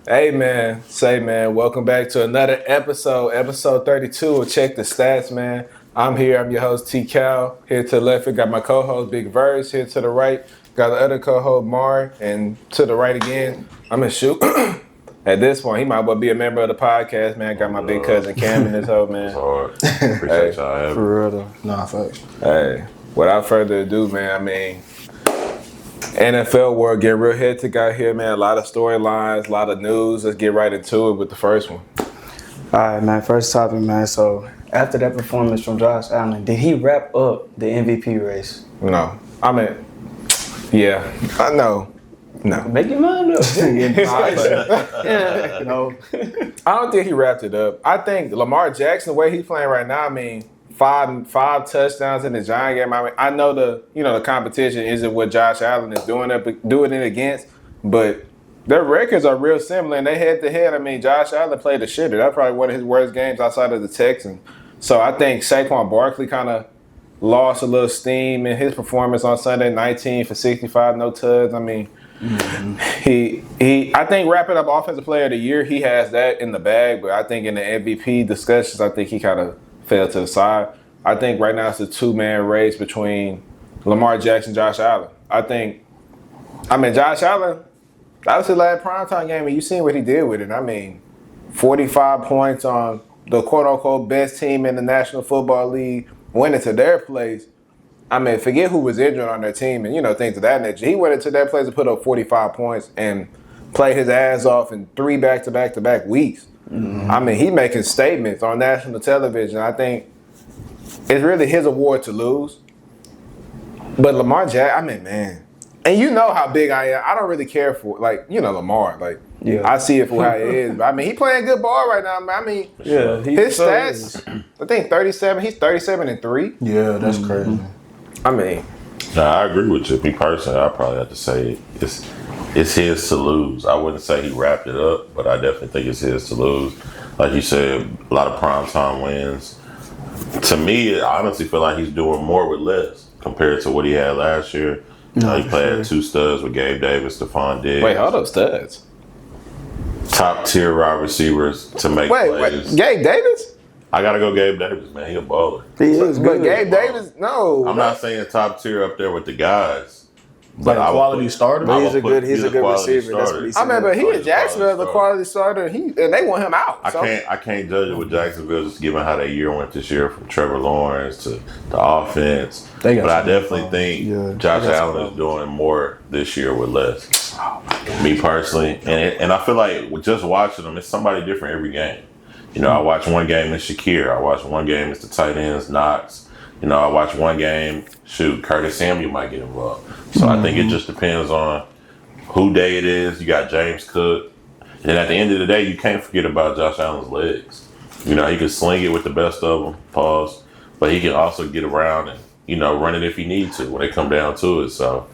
Hey man, welcome back to another episode 32 of Check the Stats, man. I'm here, I'm your host T Cal. Here to the left, we got my co-host Big Versea. Here to the right, got the other co-host Omari. And to the right again, I'm in shoot. At this point, he might well be a member of the podcast, man. Got my big cousin Cam in this hoe, man. It's hard. Appreciate y'all having me. For real though. Nah, facts. Hey, without further ado, man, I mean, NFL world getting real hectic out here, man. A lot of storylines, a lot of news. Let's get right into it with the first one. All right, man. First topic, man. So after that performance from Josh Allen, did he wrap up the MVP race? No. I mean, yeah. I know. No. Make your mind up. Yeah. No. I don't think he wrapped it up. I think Lamar Jackson, the way he's playing right now, I mean, five touchdowns in the Giant game. I mean, I know the competition isn't what Josh Allen is doing it against, but their records are real similar, and they head to head. I mean, Josh Allen played a shitter. That's probably one of his worst games outside of the Texans. So I think Saquon Barkley kind of lost a little steam in his performance on Sunday, 19 for 65, no tuds. I mean, I think wrapping up Offensive Player of the Year, he has that in the bag, but I think in the MVP discussions, I think he kind of fell to the side. I think right now it's a two-man race between Lamar Jackson and Josh Allen. Josh Allen, that was his last primetime game, and you seen what he did with it. I mean, 45 points on the quote-unquote best team in the National Football League, went into their place. I mean, forget who was injured on their team and, things of that nature. He went into that place and put up 45 points and played his ass off in 3 back-to-back weeks. Mm-hmm. I mean, he making statements on national television. I think it's really his award to lose. But Lamar Jackson, man. And you know how big I am. I don't really care for, Lamar. I see it for how it is. But, I mean, he playing good ball right now, man. I mean, his stats, I think 37. He's 37-3. Yeah, that's crazy. I mean. I agree with you. Me personally, I probably have to say it's his to lose. I wouldn't say he wrapped it up, but I definitely think it's his to lose. Like you said, a lot of primetime wins. To me, I honestly feel like he's doing more with less compared to what he had last year. He played 2 studs with Gabe Davis, Stephon Diggs. Wait, hold up, studs? Top tier wide receivers to make plays. Wait, Gabe Davis? I gotta go Gabe Davis, man. He a baller. He is good. But Gabe Davis, no. I'm not saying top tier up there with the guys. But a quality starter? But he's a good receiver. That's what he's saying. But he in Jacksonville as a quality starter, and they want him out. I can't judge it with Jacksonville just given how their year went this year from Trevor Lawrence to the offense. But I definitely think Josh Allen is doing more this year with less. Me personally. And I feel like with just watching them, it's somebody different every game. I watch one game it's Shakir. I watch one game it's the tight ends, Knox. I watch one game, Curtis Samuel might get involved. So I think it just depends on who day it is. You got James Cook. And at the end of the day, you can't forget about Josh Allen's legs. He can sling it with the best of them, but he can also get around and, run it if he needs to when it come down to it. So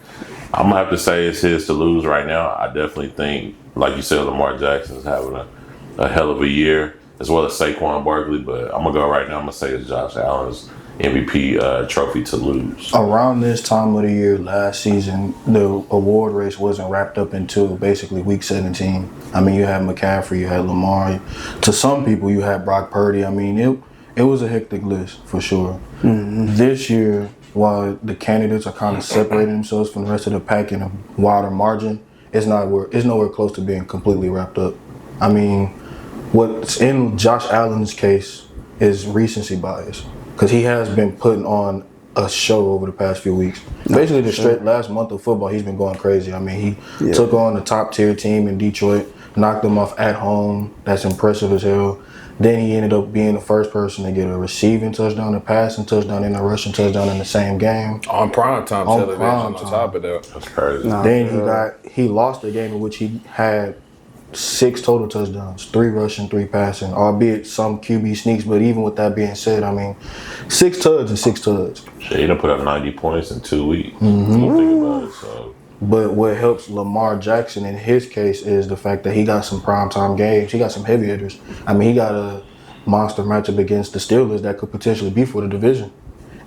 I'm going to have to say it's his to lose right now. I definitely think, like you said, Lamar Jackson is having a hell of a year, as well as Saquon Barkley. But I'm going to go right now. I'm going to say it's Josh Allen's MVP trophy to lose. Around this time of the year last season, the award race wasn't wrapped up until basically week 17. I mean, you had McCaffrey, you had Lamar. To some people, you had Brock Purdy. I mean, it was a hectic list for sure. Mm-hmm. This year, while the candidates are kind of separating themselves from the rest of the pack in a wider margin, it's nowhere close to being completely wrapped up. I mean, what's in Josh Allen's case is recency bias. Because he has been putting on a show over the past few weeks. Basically, the last month of football, he's been going crazy. I mean, he took on the top-tier team in Detroit, knocked them off at home. That's impressive as hell. Then he ended up being the first person to get a receiving touchdown, a passing touchdown, and a rushing touchdown in the same game. On primetime television, on top of that. That's crazy. Then he lost a game in which he had 6 total touchdowns, 3 rushing, 3 passing, albeit some QB sneaks. But even with that being said, I mean, 6 tuds and 6 tuds. Shit, he done put up 90 points in 2 weeks. Mm-hmm. Think about it, so. But what helps Lamar Jackson in his case is the fact that he got some primetime games. He got some heavy hitters. I mean, he got a monster matchup against the Steelers that could potentially be for the division.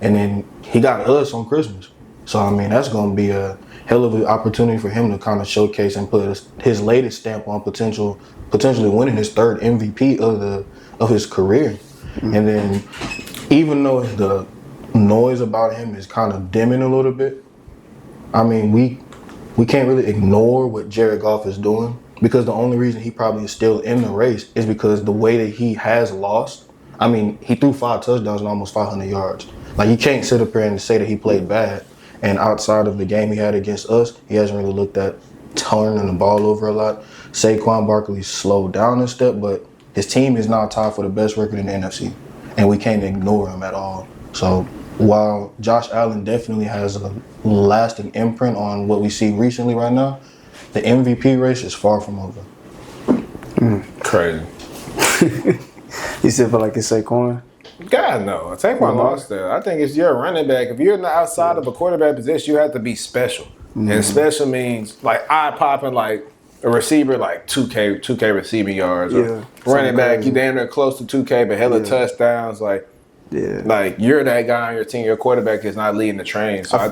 And then he got us on Christmas. So, I mean, that's going to be a hell of an opportunity for him to kind of showcase and put his latest stamp on potentially winning his third MVP of his career. And then, even though the noise about him is kind of dimming a little bit, I mean, we can't really ignore what Jared Goff is doing, because the only reason he probably is still in the race is because the way that he has lost. I mean, he threw 5 touchdowns and almost 500 yards. Like, you can't sit up here and say that he played bad. And outside of the game he had against us, he hasn't really looked at turning the ball over a lot. Saquon Barkley slowed down a step, but his team is now tied for the best record in the NFC. And we can't ignore him at all. So while Josh Allen definitely has a lasting imprint on what we see recently right now, the MVP race is far from over. Crazy. You still feel like it's Saquon? God, no. Saquon lost there. I think it's your running back. If you're outside of a quarterback position, you have to be special. And special means, like, eye-popping, like, a receiver, like 2K receiving yards. Or running back, you damn near close to 2K, but hella touchdowns. Like, you're that guy on your team. Your quarterback is not leading the train. So I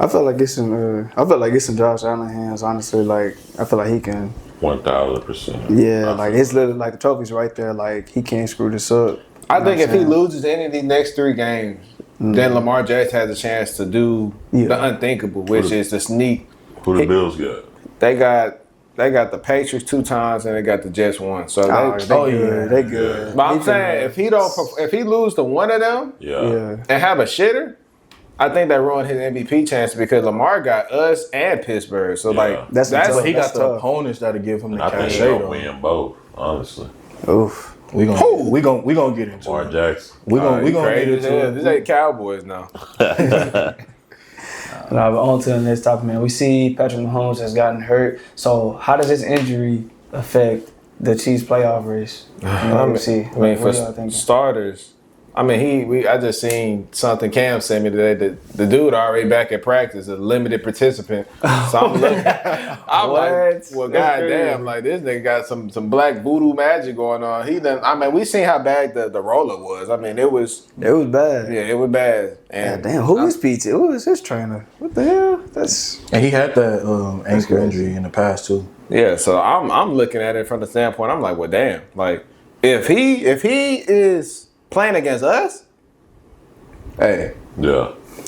feel like it's in Josh Allen's hands, honestly. Like, I feel like he can 1,000%. Yeah, like it's literally like the trophy's right there. Like, he can't screw this up. I think if he loses any of these next 3 games, then Lamar Jackson has a chance to do the unthinkable, which is to sneak. Who the Bills got? They got the Patriots 2 times and they got the Jets 1. So they good. But I'm saying if he lose to one of them and have a shitter, I think that ruined his MVP chance, because Lamar got us and Pittsburgh. So that's he got the opponents that'll give him the cachet. I think he'll win both, honestly. Oof. We gonna get into Lamar it. Jackson. We gonna get into it. This ain't Cowboys now. But on to the next topic, man. We see Patrick Mahomes has gotten hurt. So how does this injury affect the Chiefs playoff race? I mean, for starters, I mean, I just seen something Cam sent me today that the dude already back at practice, a limited participant. So I'm looking, I'm like, well, goddamn, like this nigga got some black voodoo magic going on. I mean, we seen how bad the roller was. I mean, it was bad. Yeah, it was bad. And damn, who is PT? Who is his trainer? What the hell? And he had that ankle injury in the past too. Yeah, so I'm looking at it from the standpoint. I'm like, well, damn, like if he is playing against us, hey,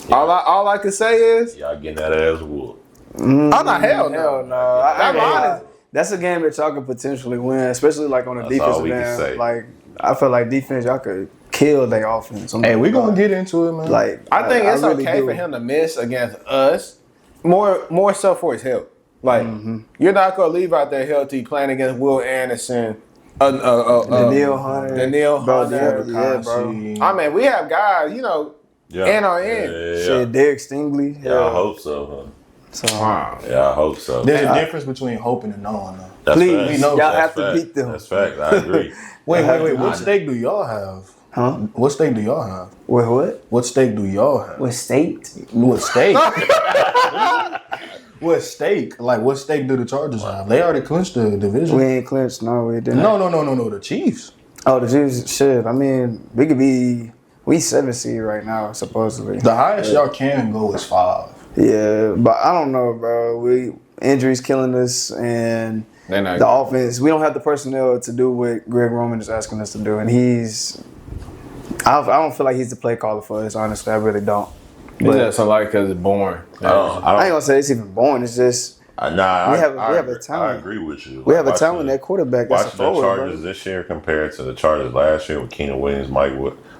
all I can say is y'all getting that ass whooped. I'm not hell no. I'm honest. That's a game that y'all could potentially win, especially like on the defensive end. Like, I feel like defense, y'all could kill their offense. Hey, we're gonna get into it, man. Like, I think it's really okay for him to miss against us, more so for his health. Like, you're not gonna leave out there healthy playing against Will Anderson. Daniil Hunter. Yeah, bro. I mean, we have guys, in our end. Shit, Derek Stingley. Yeah, I hope so, huh? I hope so. There's a difference between hoping and knowing, though. Please, we know y'all have to beat them. That's fact. I agree. Wait. What stake do y'all have? Huh? What stake do y'all have? What? What stake do y'all have? What state? What stake? What stake? Like, what stake do the Chargers have? They already clinched the division. We ain't clinched. No, we didn't. No. The Chiefs. Oh, the Chiefs. Shit. I mean, we 7 seed right now, supposedly. The highest y'all can go is 5. Yeah, but I don't know, bro. Injuries killing us, and the offense. We don't have the personnel to do what Greg Roman is asking us to do, and I don't feel like he's the play caller for us. Honestly, I really don't. But that's like because it's boring. I ain't gonna say it's even boring. It's just we have a talent. I agree with you. We have a talent at quarterback. That's watching the Chargers this year compared to the Chargers last year with Keenan Williams,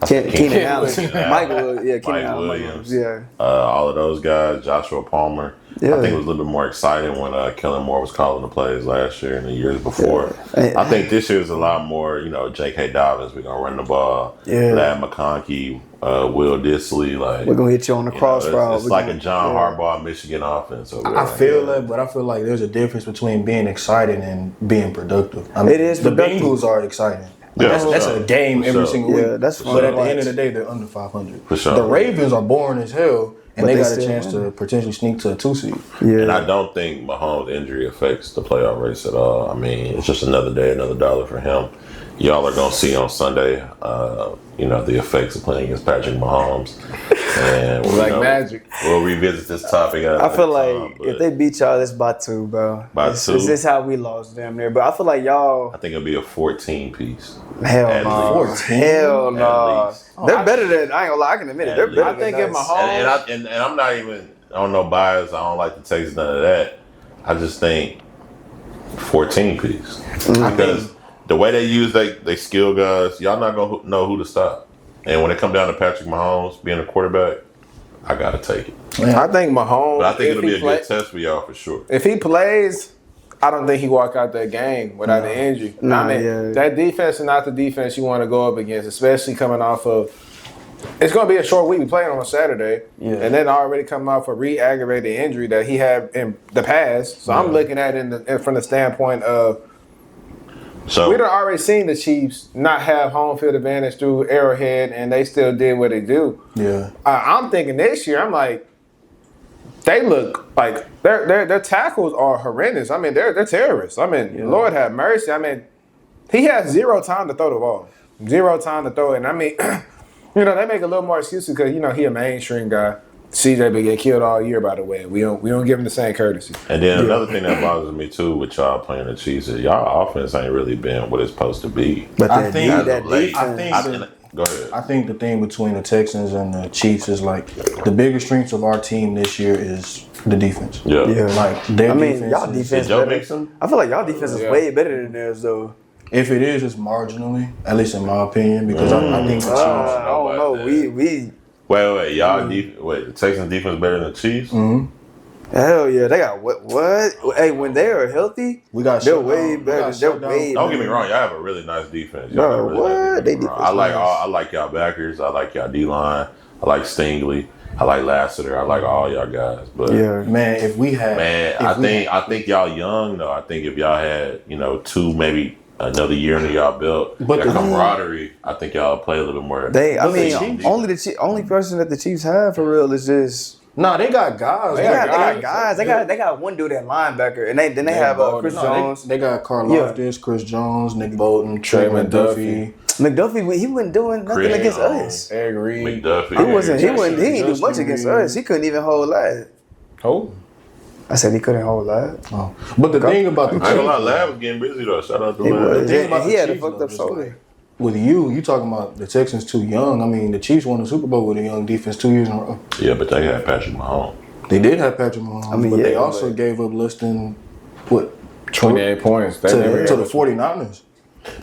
Keenan Allen, Mike Williams, all of those guys, Joshua Palmer. Yeah. I think it was a little bit more exciting when Kellen Moore was calling the plays last year and the years before. Yeah. I think this year is a lot more, J.K. Dobbins, we're going to run the ball. Yeah. Lad McConkey, Will Dissly. Like, we're going to hit you on the cross route. It's like a John Harbaugh Michigan offense. I feel that, but I feel like there's a difference between being exciting and being productive. I mean, it is the Bengals are exciting. That's a game every single week. Yeah, that's fun. But at the end of the day, they're under 500. For sure. The Ravens are boring as hell. And they got a chance to potentially sneak to a 2 seed. Yeah. And I don't think Mahomes' injury affects the playoff race at all. I mean, it's just another day, another dollar for him. Y'all are going to see on Sunday the effects of playing against Patrick Mahomes. And magic. We'll revisit this topic. I feel like if they beat y'all, it's by 2, bro. By 2. This is how we lost damn near. But I feel like y'all. I think it'll be a 14 piece. Hell no. 14. Hell no. They're better than. I ain't gonna lie. I can admit it. They're better. I think if Mahomes. And I'm not even. I don't know bias. I don't like to taste none of that. I just think 14 piece. Because the way they use they skill guys, y'all not gonna know who to stop. And when it come down to Patrick Mahomes being a quarterback, I gotta take it. Man, I think Mahomes. But I think it'll be a good test for y'all for sure. If he plays, I don't think he walk out that game without an injury. That defense is not the defense you want to go up against, especially coming off of. It's going to be a short week. We playing on a Saturday, and then already coming off a re-aggravated injury that he had in the past. So I'm looking at it from the standpoint of. So we'd already seen the Chiefs not have home field advantage through Arrowhead, and they still did what they do. Yeah, I'm thinking this year. I'm like, they look like their tackles are horrendous. I mean, they're terrorists. I mean, Lord have mercy. I mean, he has 0 time to throw the ball, 0 time to throw it. And I mean, they make a little more excuses because he a mainstream guy. CJ been get killed all year, by the way. We don't give him the same courtesy. And then another thing that bothers me too with y'all playing the Chiefs is y'all offense ain't really been what it's supposed to be. But I think go ahead. I think the thing between the Texans and the Chiefs is like the biggest strengths of our team this year is the defense. Yeah. Like their defense. Y'all defense better. I feel like y'all defense is way better than theirs though. If it is, it's marginally, at least in my opinion, because I think the Chiefs. I don't know. We. Wait, y'all the Texans defense better than the Chiefs? Mm-hmm. Hell yeah, they got what? Hey, when they are healthy, they're way better. Don't get me wrong, y'all have a really nice defense. Bro, what? They defense. I like y'all backers. I like y'all D-line. I like Stingley. I like Lassiter. I like all y'all guys. But man, if we had, I think y'all young though. I think if y'all had 2 maybe. Another year under y'all belt, but the camaraderie, I think y'all play a little bit more. Only person that the Chiefs have for real is just. They got guys. They got guys. They got one dude at linebacker, and they have Chris Jones. They got Carl Loftus, Chris Jones, Nick Bolton, Trey McDuffie. McDuffie, he wasn't doing nothing against us. Eric Reed. McDuffie. He didn't do much against us. He couldn't even hold that. Oh. I said he couldn't hold that. Oh. But the thing about the Chiefs, I ain't gonna lie, Lab was getting busy though. Shout out to Lab. He had a fucked up shoulder. With you talking about the Texans too young. I mean, the Chiefs won the Super Bowl with a young defense 2 years in a row. Yeah, but they had Patrick Mahomes. They did have Patrick Mahomes, but they also gave up less than 28 points to the 49ers.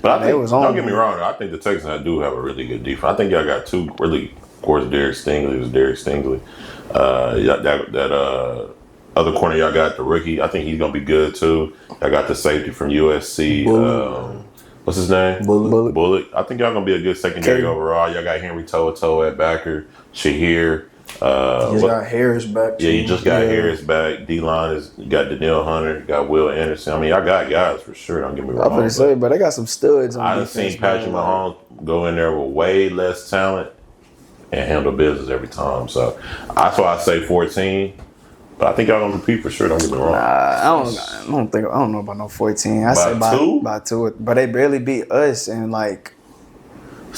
But I think, don't get me wrong, I think the Texans do have a really good defense. I think y'all got 2 really, of course, Derek Stingley. Other corner, y'all got the rookie. I think he's gonna be good too. I got the safety from USC. What's his name? Bullock. I think y'all gonna be a good secondary overall. Y'all got Henry To'oTo'o at backer. Shahir. You got Harris back. Yeah, you just got Harris back. D-line you got Danielle Hunter. You got Will Anderson. I mean, y'all got guys for sure. Don't get me wrong. I'm gonna say, but they got some studs. I done seen Patrick Mahomes go in there with way less talent and handle business every time. So that's why I say 14. But I think y'all gonna compete for sure. Don't get me wrong. I don't know about no 14. I say by 2. But they barely beat us, and like.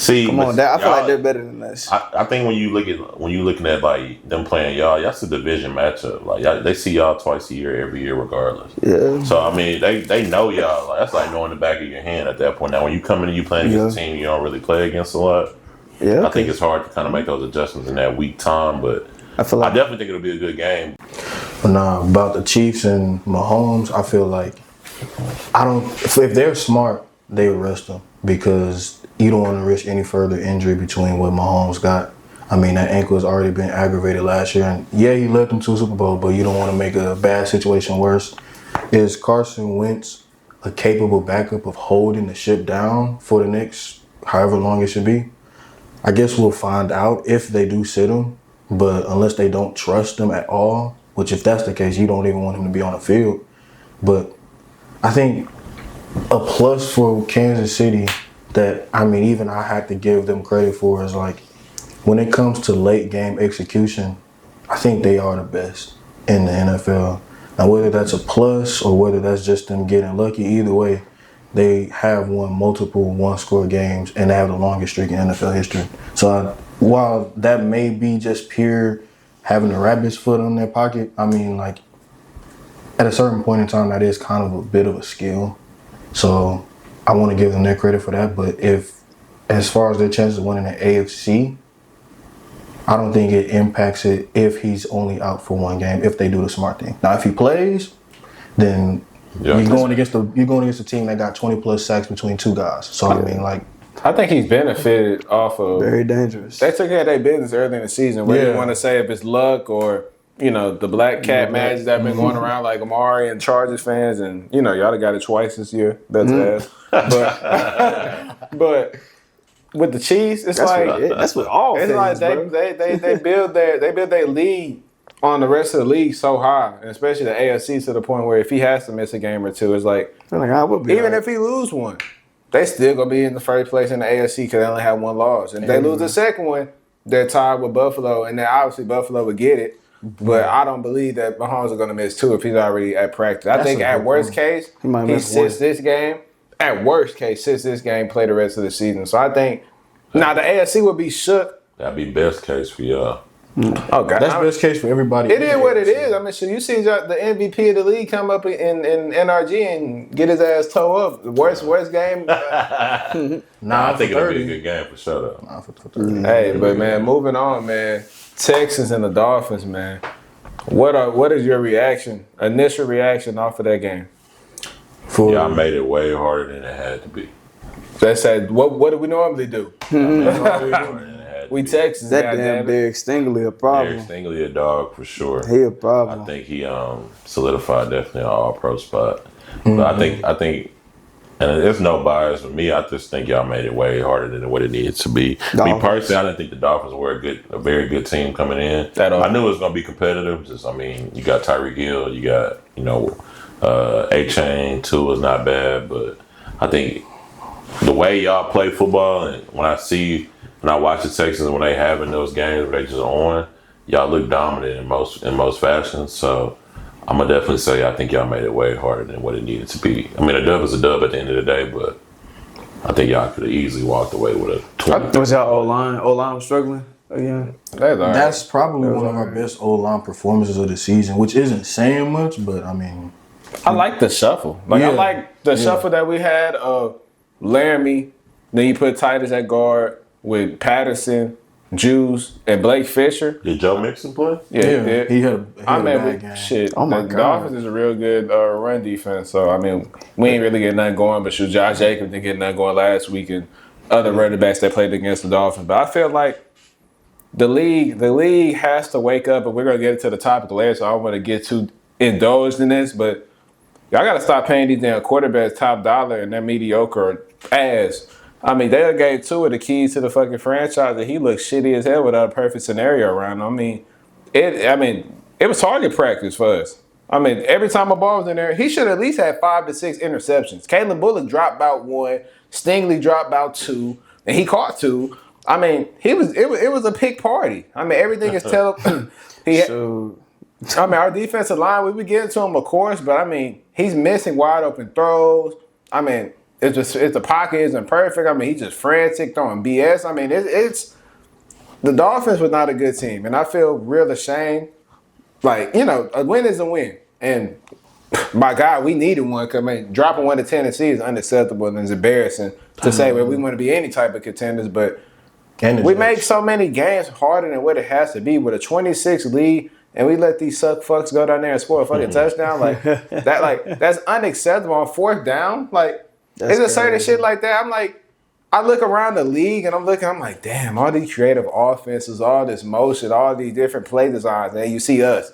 Come on, I feel like they're better than us. I think when you looking at like them playing y'all, that's a division matchup. Like they see y'all twice a year, every year, regardless. Yeah. So I mean, they know y'all. Like, that's like knowing the back of your hand at that point. Now, when you come in and you playing against a team you don't really play against a lot. Yeah. I think it's hard to kind of make those adjustments in that weak time, but I definitely think it'll be a good game. About the Chiefs and Mahomes, I feel like if they're smart, they would rest them because you don't want to risk any further injury between what Mahomes got. I mean, that ankle has already been aggravated last year, and he led them to a Super Bowl, but you don't want to make a bad situation worse. Is Carson Wentz a capable backup of holding the ship down for the next however long it should be? I guess we'll find out if they do sit him, but unless they don't trust him at all, which if that's the case, you don't even want him to be on the field. But I think a plus for Kansas City that, I mean, even I have to give them credit for is like when it comes to late game execution, I think they are the best in the NFL. Now, whether that's a plus or whether that's just them getting lucky, either way, they have won multiple one-score games, and they have the longest streak in NFL history. So while that may be just pure having the rabbit's foot on their pocket, I mean, like, at a certain point in time, that is kind of a bit of a skill. So I want to give them their credit for that. But as far as their chances of winning the AFC, I don't think it impacts it if he's only out for one game, if they do the smart thing. Now, if he plays, then you're going against a team that got 20 plus sacks between two guys. So I mean, like, I think he's benefited off of very dangerous. They took care of their business early in the season. Whether you want to say if it's luck or the black cat matches that have been going around like Omari and Chargers fans, and y'all have got it twice this year. That's ass. But with the Chiefs, that's what all. It's fans, like they build their lead on the rest of the league so high, and especially the AFC to the point where if he has to miss a game or two, it's like I would be even if he lose one, they still gonna be in the first place in the AFC because they only have one loss. And if they lose the second one, they're tied with Buffalo, and then obviously Buffalo would get it. But I don't believe that Mahomes is gonna miss two if he's already at practice. I think at worst case, he sits this game. At worst case, sits this game, play the rest of the season. So I think now the AFC would be shook. That'd be best case for y'all. Oh God, that's best case for everybody. It is what it is. I mean, so you see the MVP of the league come up in NRG and get his ass toe up. The worst game. I think it'll be a good game for sure though. Hey, but man, moving on, man. Texans and the Dolphins, man. What is your initial reaction off of that game? Y'all made it way harder than it had to be. They said, what do we normally do? We Texans. That damn Derek Stingley a problem. Derek Stingley a dog for sure. He a problem. I think he solidified definitely an all-pro spot. But I think, and there's no bias with me. I just think y'all made it way harder than what it needed to be. Me personally, I didn't think the Dolphins were a very good team coming in. I knew it was going to be competitive. You got Tyreek Hill, you got A-Chain. Tua is not bad, but I think the way y'all play football, and when I watch the Texans when they having those games where they just on, y'all look dominant in most fashions. So I'm gonna definitely say I think y'all made it way harder than what it needed to be. I mean, a dub is a dub at the end of the day, but I think y'all could have easily walked away with a 20. Was y'all O-line? O-line was struggling again? That's probably one of our best O-line performances of the season, which isn't saying much, but I mean, I like the shuffle. I like the shuffle that we had of Laramie. Then you put Titus at guard with Patterson, Juice, and Blake Fisher. Did Joe Mixon play? Yeah. He had a bad game. Shit. Oh my God. The Dolphins is a real good run defense. So, I mean, we ain't really getting nothing going, but Josh Jacobs didn't get nothing going last week and other running backs that played against the Dolphins. But I feel like the league has to wake up, and we're going to get into the topic later, so I don't want to get too indulged in this, but y'all got to stop paying these damn quarterbacks top dollar and they're mediocre ass. I mean, they gave Tua the keys to the fucking franchise, and he looked shitty as hell without a perfect scenario around him. It was target practice for us. I mean, every time a ball was in there, he should at least have 5 to 6 interceptions. Caleb Bullock dropped about 1, Stingley dropped about 2, and he caught 2. I mean, it was a pick party. I mean, everything is our defensive line, we would get to him, of course, but I mean, he's missing wide open throws. I mean, it's the pocket isn't perfect. I mean, he's just frantic, throwing BS. I mean, it's the Dolphins was not a good team, and I feel real ashamed. Like, a win is a win, and my God, we needed one. Because dropping 1 to Tennessee is unacceptable and it's embarrassing to say we want to be any type of contenders, but we make so many games harder than what it has to be with a 26 lead. And we let these suck fucks go down there and score a fucking touchdown that's unacceptable on 4th down. It's a certain shit like that. I'm like, I look around the league and I'm like, damn, all these creative offenses, all this motion, all these different play designs, and you see us.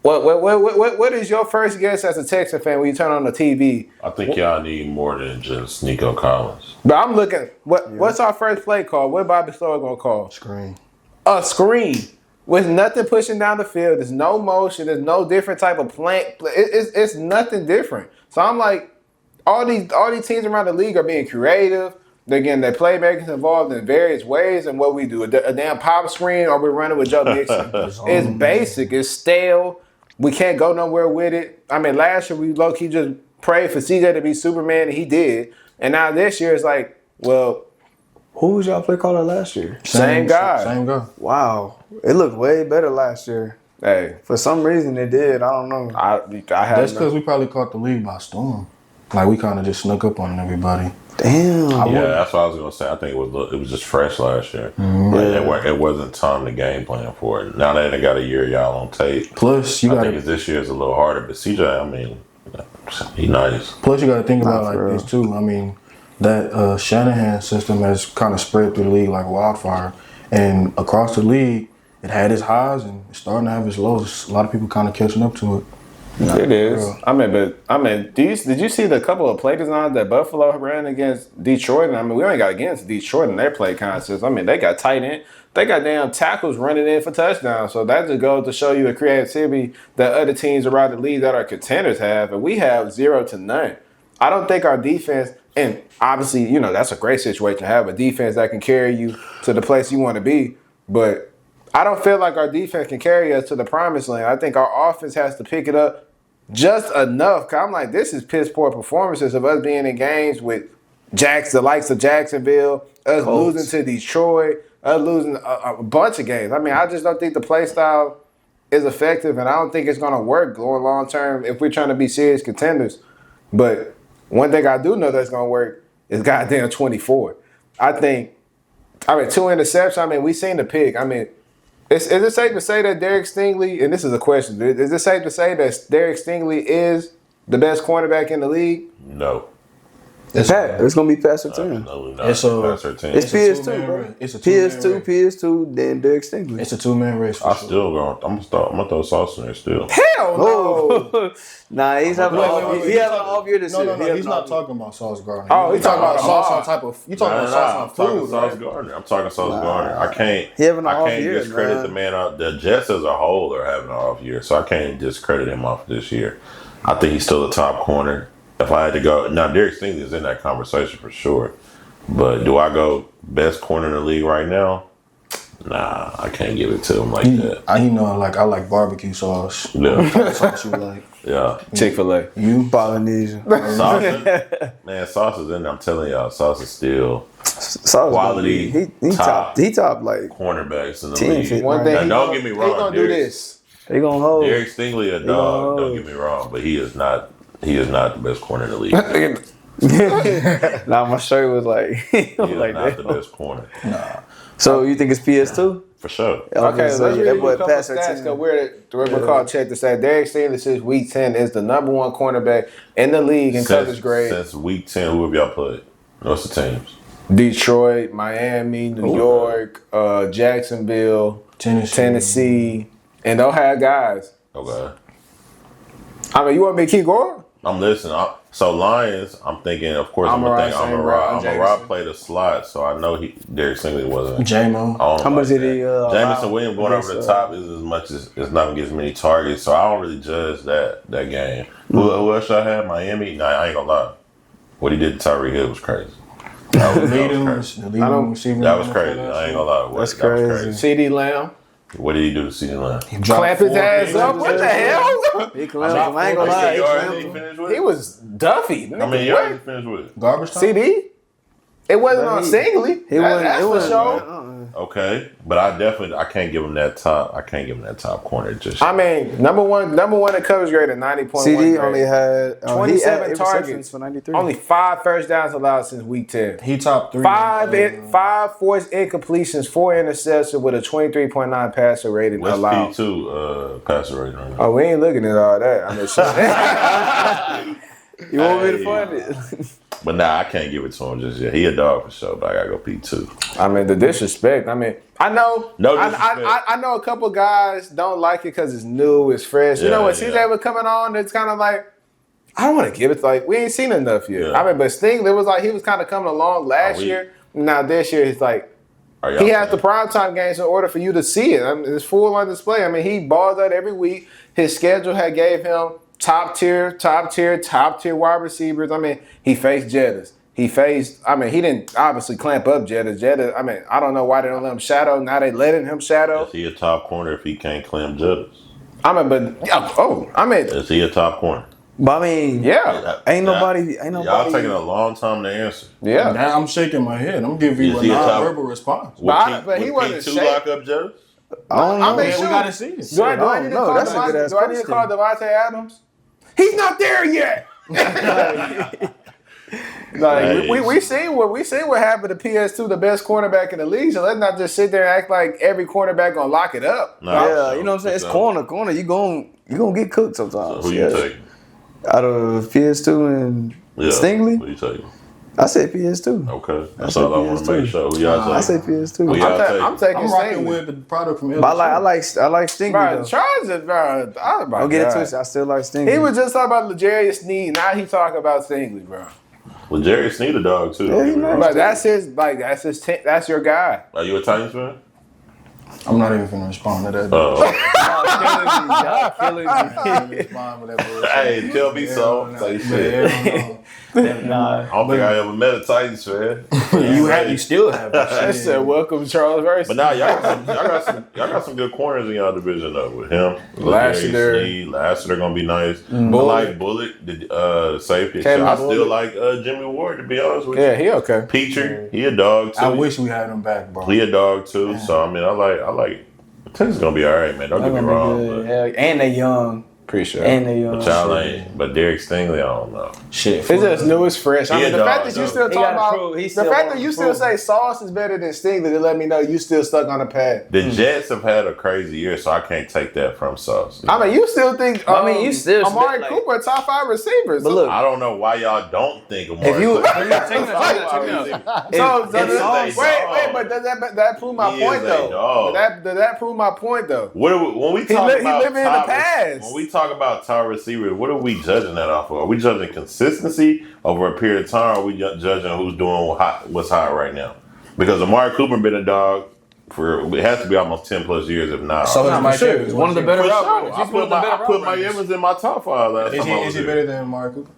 What is your first guess as a Texan fan when you turn on the TV? I think y'all need more than just Nico Collins. But I'm looking. What's our first play call? What Bobby Slower gonna call? Screen. A screen. With nothing pushing down the field, there's no motion, there's no different type of play. It's nothing different. So I'm like, all these teams around the league are being creative. They're getting their playmakers involved in various ways. And what we do, a damn pop screen, or we're running with Joe Mixon. It's basic. It's stale. We can't go nowhere with it. I mean, last year we low-key just prayed for CJ to be Superman, and he did. And now this year it's like, well, who was y'all play caller last year? Same guy. Same guy. Wow, it looked way better last year. Hey, for some reason it did. I don't know. That's because we probably caught the league by storm. Like we kind of just snuck up on everybody. Damn. That's what I was gonna say. I think it was just fresh last year. Mm-hmm. Like, it wasn't time to game plan for it. Now that they got a year y'all on tape. Plus, I think this year is a little harder. But CJ, I mean, he nice. Plus, you got to think about like this too. I mean, that Shanahan system has kind of spread through the league like wildfire, and across the league, it had its highs and it's starting to have its lows. A lot of people kind of catching up to it. It is. Did you see the couple of play designs that Buffalo ran against Detroit? And I mean, we only got against Detroit in their play concepts. I mean, they got tight end. They got damn tackles running in for touchdowns. So that just goes to show you the creativity that other teams around the league that are contenders have. And we have 0 to none. I don't think our defense, and obviously, you know, that's a great situation to have a defense that can carry you to the place you want to be. But I don't feel like our defense can carry us to the promised land. I think our offense has to pick it up just enough. Cause I'm like, this is piss poor performances of us being in games with the likes of Jacksonville, us losing to Detroit, us losing a bunch of games. I mean, I just don't think the play style is effective, and I don't think it's going to work going long term if we're trying to be serious contenders. But one thing I do know that's going to work is goddamn 24. I mean, 2 interceptions. I mean, we seen the pick. I mean, is it safe to say that Derek Stingley, and this is a question, is it safe to say that Derek Stingley is the best cornerback in the league? No. It's going to be past 10. No, it's PS2, bro. It's a PS2, then Derek Stingley. It's a 2-man race. I'm gonna throw Sauce in there still. Hell no! Nah, he's having an off year this year. No, he's not talking about Sauce Gardner. Oh, he's talking about Sauce on type of. You talking about Sauce on food, Sauce Gardner. I'm talking Sauce Gardner. I can't discredit the man out. The Jets as a whole are having an off year, so I can't discredit him off this year. I think he's still a top corner. If I had to go, now Derek Stingley is in that conversation for sure. But do I go best corner in the league right now? Nah, I can't give it to him like that. I like barbecue sauce. Yeah. Sauce you like. Yeah. Chick-fil-A. You Polynesian. Sauce is in there. I'm telling y'all, Sauce is still quality. He top like cornerbacks in the league. One thing don't get me wrong. He's gonna do this. He gonna hold. Derek Stingley a dog. Don't get me wrong, but he is not the best corner in the league. Nah, my shirt was like, he is not the best corner. Nah. So you think it's PS2? For sure. Okay, let's read a couple past stats because we're called check to say Derek Stingley since week 10 is the number 1 cornerback in the league in coverage grade. Since week 10, who have y'all played? What's the teams? Detroit, Miami, New York, Jacksonville, Tennessee, and they'll have guys. Okay. I mean, you want me to keep going? I'm listening. So Lions, I'm thinking, of course, Amari played a slot, so I know Derek Stingley wasn't. J-Mo. How much did he? Jamison Williams going over the top is as much as it's not gonna get as many targets, so I don't really judge that game. Who else I had? Miami. Nah, I ain't gonna lie. What he did to Tyreek Hill was crazy. That was crazy. That was crazy. I ain't gonna lie. That's crazy. CD Lamb. What did he do to CeeDee Lamb? Clamp his ass up. What the hell? He clamped. I ain't gonna lie. He was Duffy. How many yards he finished with? Garbage time? CD? It wasn't on Stingley. That's for sure. Okay, but I can't give him that top. I can't give him that top corner. I mean, number one in coverage grade at 90.1. CD only had 27 targets for 93. Only 5 first downs allowed since week 10. He top 3. 5 forced incompletions, 4 interceptions with a 23.9 passer rating What's allowed. P2 passer rating? Right now? Oh, we ain't looking at all that. I mean, you want me to find it? But nah, I can't give it to him just yet. He a dog for sure, but I gotta go P2. I mean, the disrespect. I mean, I know. No disrespect. I know a couple guys don't like it because it's new, it's fresh. You know, when CJ was coming on, it's kind of like, I don't want to give it. Like, we ain't seen enough yet. Yeah. I mean, but Stingley was like, he was kind of coming along last year. Now this year, it's like, he has the primetime games in order for you to see it. I mean, it's full on display. I mean, he balls out every week. His schedule had gave him top tier wide receivers. I mean, he faced Jettas. He didn't obviously clamp up Jettas. I mean, I don't know why they don't let him shadow. Now they letting him shadow. Is he a top corner if he can't clamp Jettas? Is he a top corner? But I mean, ain't nobody. Y'all taking a long time to answer. Yeah. Now I'm shaking my head. I'm giving you a non-verbal response. But he wasn't King 2 lock up Joe? I don't know. I mean, we gotta see it. Do I need to call that's a good ass Devontae Adams? He's not there yet. Like we seen what happened to PS2, the best cornerback in the league. So let's not just sit there and act like every cornerback gonna lock it up. No, yeah, you know what I'm saying? It's corner. You gon' get cooked sometimes. So who you taking? Out of PS2 and Stingley? Who you taking? I said PS2. Okay, that's all I want to make sure. Who y'all taking? I say PS2. I'm taking I'm rocking Stingley. with the product from LSU. But I like Stingley. Bro, Charles is bro. Don't get it twisted. I still like Stingley. He was just talking about L'Jarius Sneed. Now he talking about Stingley, bro. Well, Jerry Sneed a dog too. Yeah, he nice. But that's your guy. Are you a Titans fan? I'm not even gonna respond to that. Y'all killing me. Hey, tell me so. Say shit. Nah. I don't think I ever met a Titans fan. You still have. I said, welcome Charles Versea. But now y'all got some good corners in y'all division though with him. Lassiter gonna be nice. I like Bullock, the safety. I still like Jimmy Ward, to be honest with you. Yeah, he okay. Peacher, he a dog too. I wish we had him back, bro. He a dog too. So I mean, I like. Texas gonna be all right, man. Don't get me wrong. And they young. Appreciate And they young. But y'all ain't. But Derek Stingley, I don't know. Shit. It's just new, it's fresh. I mean, the fact that you still talk about the fact that you still say Sauce is better than Stingley, to let me know you still stuck on the pad. The Jets have had a crazy year, so I can't take that from Sauce. I mean, you still think? you still Amari Cooper, top 5 receivers. But look, I don't know why y'all don't think Amari if you Cooper. But does that prove my point though? Does that prove my point though? When we talk about living in the past. When we talk about top receivers, what are we judging that off of? Are we judging consistency over a period of time? Or are we judging who's doing what's hot right now? Because Amari Cooper been a dog for it has to be almost 10 plus years, if not. So it's Mike Evans. One of the better route runners. I put Mike Evans in my top 5 last time. Is he better than Amari Cooper?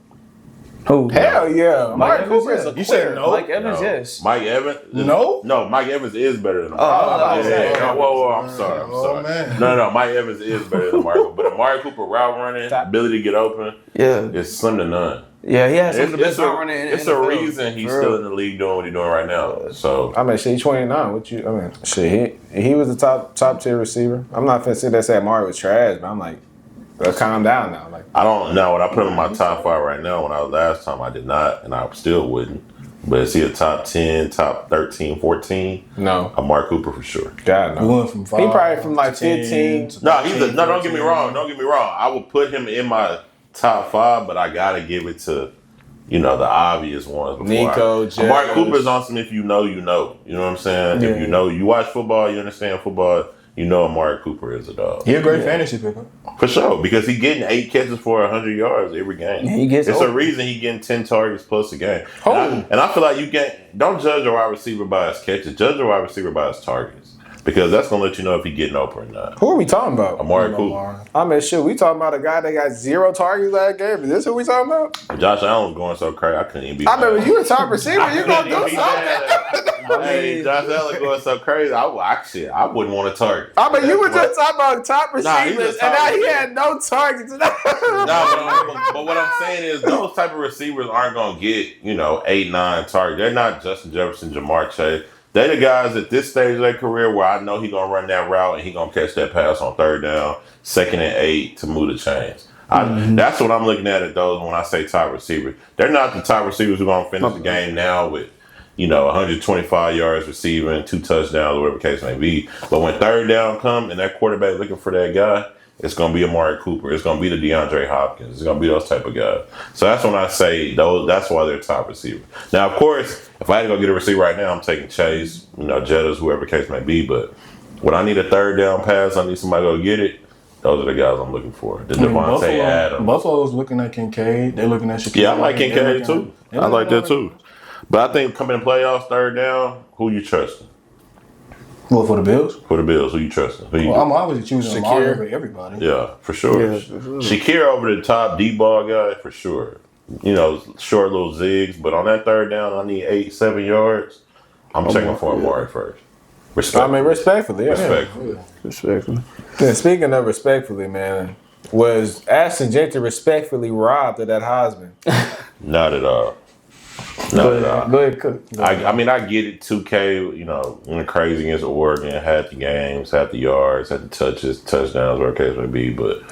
Who? Hell yeah. Amari Cooper is a You said no? Mike Evans, yes. Mike Evans? No? No, Mike Evans is better than Amari Cooper. Whoa, I'm sorry. Man. No, Mike Evans is better than Amari Cooper. But Amari Cooper route running, ability to get open, is slim to none. Yeah, he has some of the best route running in the It's a reason he's still in the league doing what he's doing right now. So I mean, shit, he's 29. He was the top tier receiver. I'm not finna sit there and say Amari was trash, but I'm like, calm down now. Like, I don't know. When I put him in my top 5 right now, when I was last time, I did not, and I still wouldn't. But is he a top 10, top 13, 14? No. Amari Cooper for sure. God, no. We went from 5. He probably from like 15. No, don't get me wrong. I would put him in my top 5, but I gotta give it to, the obvious ones. Nico, Amari Cooper's on some if you know, you know. You know what I'm saying? Yeah. If you know, you watch football, you understand football, Amari Cooper is a dog. He a great fantasy picker. For sure, because he getting 8 catches for 100 yards every game. It's a reason he getting 10 targets plus a game. And I feel like don't judge a wide receiver by his catches, judge a wide receiver by his targets. Because that's going to let you know if he's getting open or not. Who are we talking about? Amari Cooper. I mean, shit, we talking about a guy that got 0 targets last game. Is this who we talking about? Josh Allen was going so crazy, I couldn't even be. I mean, when you a top receiver, you going to do something. Hey, Josh Allen going so crazy, I wouldn't want to target. I mean, you were just talking about top receivers, and now he had no targets. But what I'm saying is those type of receivers aren't going to get, 8, 9 targets. They're not Justin Jefferson, Jamar Chase. They're the guys at this stage of their career where I know he's going to run that route and he's going to catch that pass on 3rd down, 2nd and 8 to move the chains. That's what I'm looking at those when I say top receivers. They're not the top receivers who are going to finish the game now with, 125 yards receiving, 2 touchdowns, whatever the case may be. But when 3rd down comes and that quarterback looking for that guy, it's going to be Amari Cooper. It's going to be the DeAndre Hopkins. It's going to be those type of guys. So that's when I say those. That's why they're top receiver. Now, of course, if I had to go get a receiver right now, I'm taking Chase, Jettas, whoever the case may be. But when I need a 3rd down pass, I need somebody to go get it. Those are the guys I'm looking for. The Devontae Adams. Buffalo's looking at Kincaid. They're looking at Shaquille. Yeah, I like Kincaid too. I like that too. But I think coming in playoffs, 3rd down, who you trusting? Well, for the Bills? For the Bills, who you trusting? I'm obviously choosing Lamar over everybody. Yeah, for sure. Yeah, Shakir over the top, D-ball guy, for sure. Short little zigs. But on that 3rd down, I need 8, 7 yards. I'm checking for Omari first. Respectfully. I mean, respectfully. Yeah. Respectfully. Yeah, speaking of respectfully, man, Was Ashton Jeanty respectfully robbed of that Heisman? Not at all. Go ahead, Cook. I mean, I get it. 2K, you know, went crazy against Oregon, had the games, had the yards, had the touches, touchdowns, whatever the case may be. But